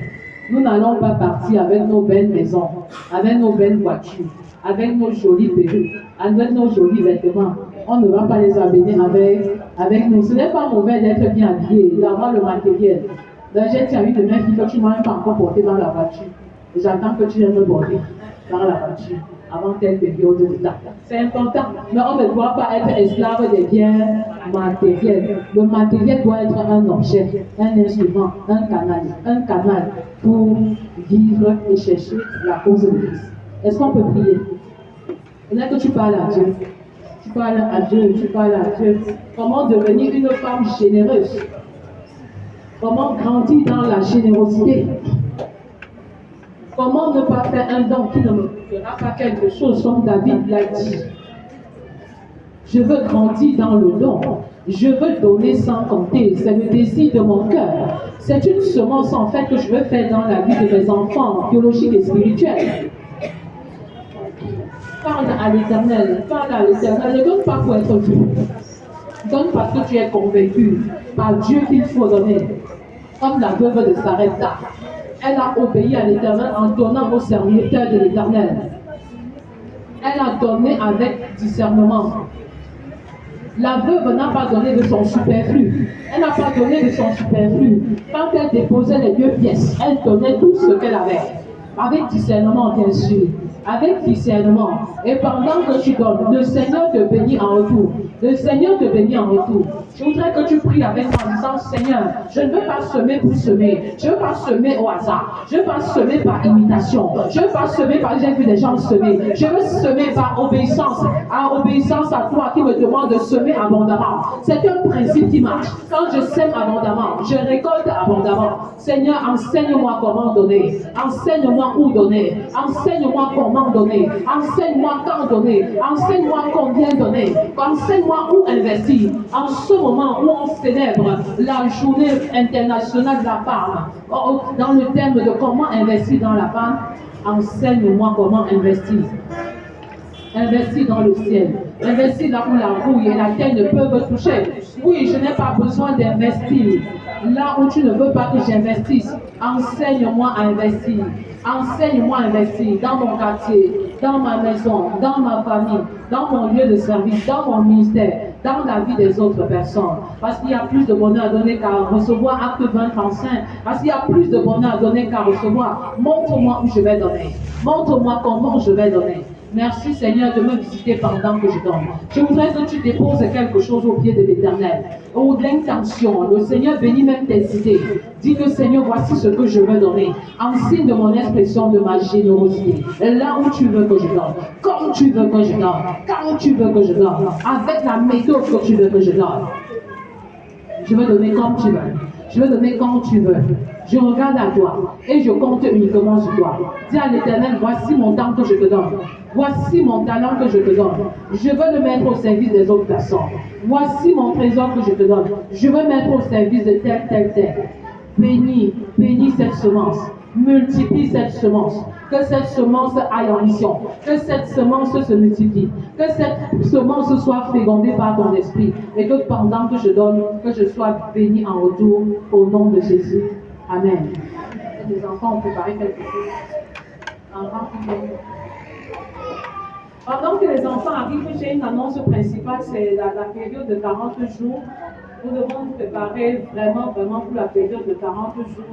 Nous n'allons pas partir avec nos belles maisons, avec nos belles voitures, avec nos jolies perruques, avec nos jolis vêtements. On ne va pas les amener avec nous. Ce n'est pas mauvais d'être bien habillé, d'avoir le matériel. J'ai dit à une de mes filles que tu ne m'as même pas encore porté dans la voiture. J'attends que tu viennes me border dans la voiture. avant telle période de temps. C'est important, mais on ne doit pas être esclave des biens matériels. Le matériel doit être un objet, un instrument, un canal pour vivre et chercher la cause de Christ. Est-ce qu'on peut prier? Là que tu parles à Dieu, tu parles à Dieu, tu parles à Dieu. Comment devenir une femme généreuse? Comment grandir dans la générosité? Comment ne pas faire un don qui ne me fera pas quelque chose comme David l'a dit? Je veux grandir dans le don. Je veux donner sans compter. C'est le désir de mon cœur. C'est une semence en fait que je veux faire dans la vie de mes enfants, biologiques et spirituels. Parle à l'Éternel. Parle à l'Éternel. Ne donne pas pour être vu. Donne parce que tu es convaincu par Dieu qu'il faut donner. Comme la veuve de Sarepta. Elle a obéi à l'Éternel en donnant aux serviteurs de l'Éternel. Elle a donné avec discernement. La veuve n'a pas donné de son superflu. Elle n'a pas donné de son superflu. Quand elle déposait les 2 pièces, elle donnait tout ce qu'elle avait. Avec discernement, bien sûr. Avec discernement. Et pendant que tu donnes, le Seigneur te bénit en retour. Le Seigneur te bénit en retour. Je voudrais que tu pries avec moi en disant, Seigneur, je ne veux pas semer pour semer. Je ne veux pas semer au hasard. Je ne veux pas semer par imitation. Je ne veux pas semer par j'ai vu des gens semer. Je veux semer par obéissance à toi qui me demande de semer abondamment. C'est un principe qui marche. Quand je sème abondamment, je récolte abondamment. Seigneur, enseigne-moi comment donner. Enseigne-moi où donner. Enseigne-moi comment donner. Enseigne-moi quand donner. Enseigne-moi combien donner. Enseigne-moi où investir. En ce moment où on célèbre la journée internationale de la femme, dans le thème de comment investir dans la femme, enseigne-moi comment investir. Investir dans le ciel. Investir là où la rouille et la terre ne peuvent toucher. Oui, je n'ai pas besoin d'investir. Là où tu ne veux pas que j'investisse, enseigne-moi à investir. Enseigne-moi à investir dans mon quartier, dans ma maison, dans ma famille, dans mon lieu de service, dans mon ministère, dans la vie des autres personnes. Parce qu'il y a plus de bonheur à donner qu'à recevoir. Acte 20-35. Parce qu'il y a plus de bonheur à donner qu'à recevoir. Montre-moi où je vais donner. Montre-moi comment je vais donner. Merci Seigneur de me visiter pendant que je donne. Je voudrais que tu déposes quelque chose au pied de l'Éternel. Ou de l'intention. Le Seigneur bénit même tes idées. Dis que Seigneur, voici ce que je veux donner. En signe de mon expression de ma générosité. Là où tu veux que je donne. Comme tu veux que je donne. Quand tu veux que je donne. Avec la méthode que tu veux que je donne. Je veux donner comme tu veux. Je veux donner quand tu veux. Je regarde à toi et je compte uniquement sur toi. Dis à l'Éternel, voici mon temps que je te donne. Voici mon talent que je te donne. Je veux le mettre au service des autres personnes. Voici mon trésor que je te donne. Je veux mettre au service de tel. Bénis cette semence. Multiplie cette semence. Que cette semence aille en mission. Que cette semence se multiplie. Que cette semence soit fécondée par ton esprit. Et que pendant que je donne, que je sois béni en retour au nom de Jésus. Amen. Les enfants ont préparé quelque chose. Pendant que les enfants arrivent, j'ai une annonce principale, c'est la période de 40 jours. Nous devons nous préparer vraiment pour la période de 40 jours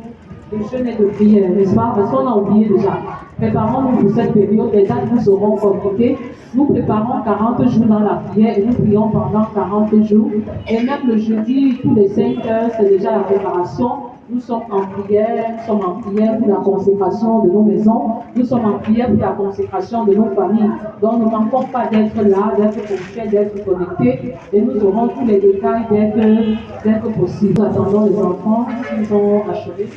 de jeûne et de prière, n'est-ce pas? Parce qu'on a oublié déjà. Préparons-nous pour cette période, les dates nous seront communiquées. Nous préparons 40 jours dans la prière et nous prions pendant 40 jours. Et même le jeudi, tous les 5 heures, c'est déjà la préparation. Nous sommes en prière pour la consécration de nos maisons, nous sommes en prière pour la consécration de nos familles. Donc nous ne manquons pas d'être là, d'être concrets, d'être connectés, et nous aurons tous les détails dès que possible. Nous attendons les enfants qui ont achevé.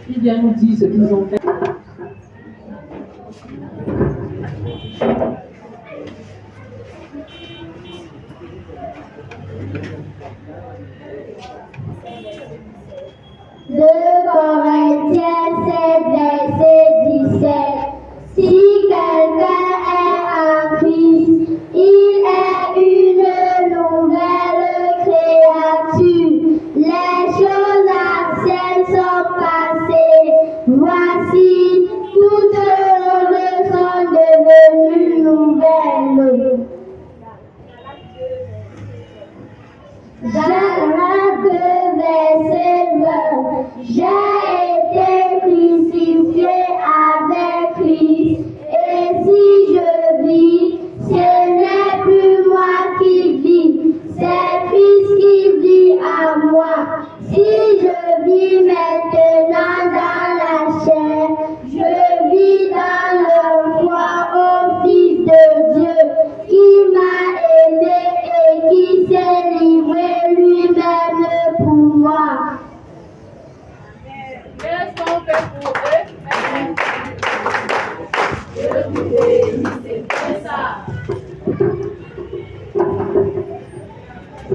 Ils viennent nous dire ce qu'ils ont fait. De Corinthiens 7, verset 17. Si quelqu'un est en Christ, il est une nouvelle créature. Les choses anciennes sont passées. Voici, toutes choses sont devenues nouvelles. Galates 2, verset 20. J'ai été crucifié avec Christ, et si je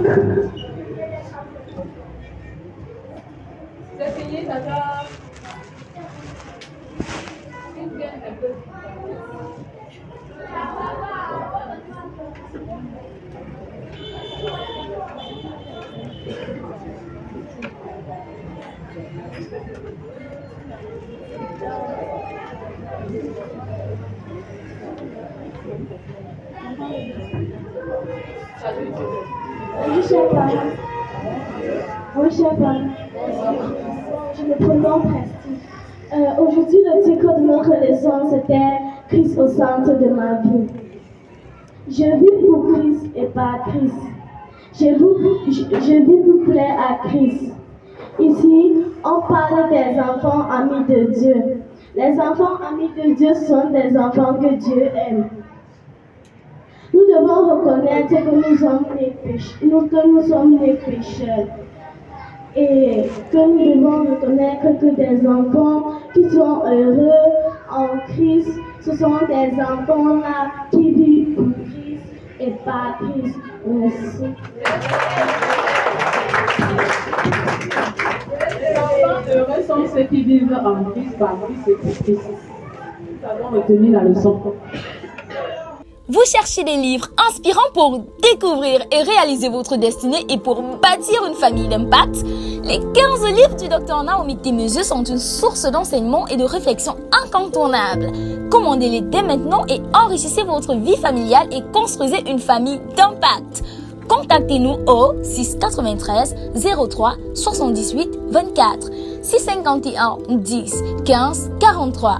C'est fini, Tata. Une bien un peu. Oui, chef. Oui, chef. Je me prénomme Prestige. Aujourd'hui, le titre de notre leçon, c'était Christ au centre de ma vie. Je vis pour Christ et pas Christ. Je vis pour plaire à Christ. Ici, on parle des enfants amis de Dieu. Les enfants amis de Dieu sont des enfants que Dieu aime. Nous devons reconnaître que nous sommes des pécheurs. Et que nous devons reconnaître que des enfants qui sont heureux en Christ, ce sont des enfants-là qui vivent pour Christ et pas Christ. Merci. Les enfants heureux sont ceux qui vivent en Christ, par Christ et pour Christ. Nous avons retenu la leçon. Vous cherchez des livres inspirants pour découvrir et réaliser votre destinée et pour bâtir une famille d'impact? Les 15 livres du Dr Naomi Témézieux sont une source d'enseignement et de réflexion incontournable. Commandez-les dès maintenant et enrichissez votre vie familiale et construisez une famille d'impact. Contactez-nous au 693 03 78 24 651 10 15 43.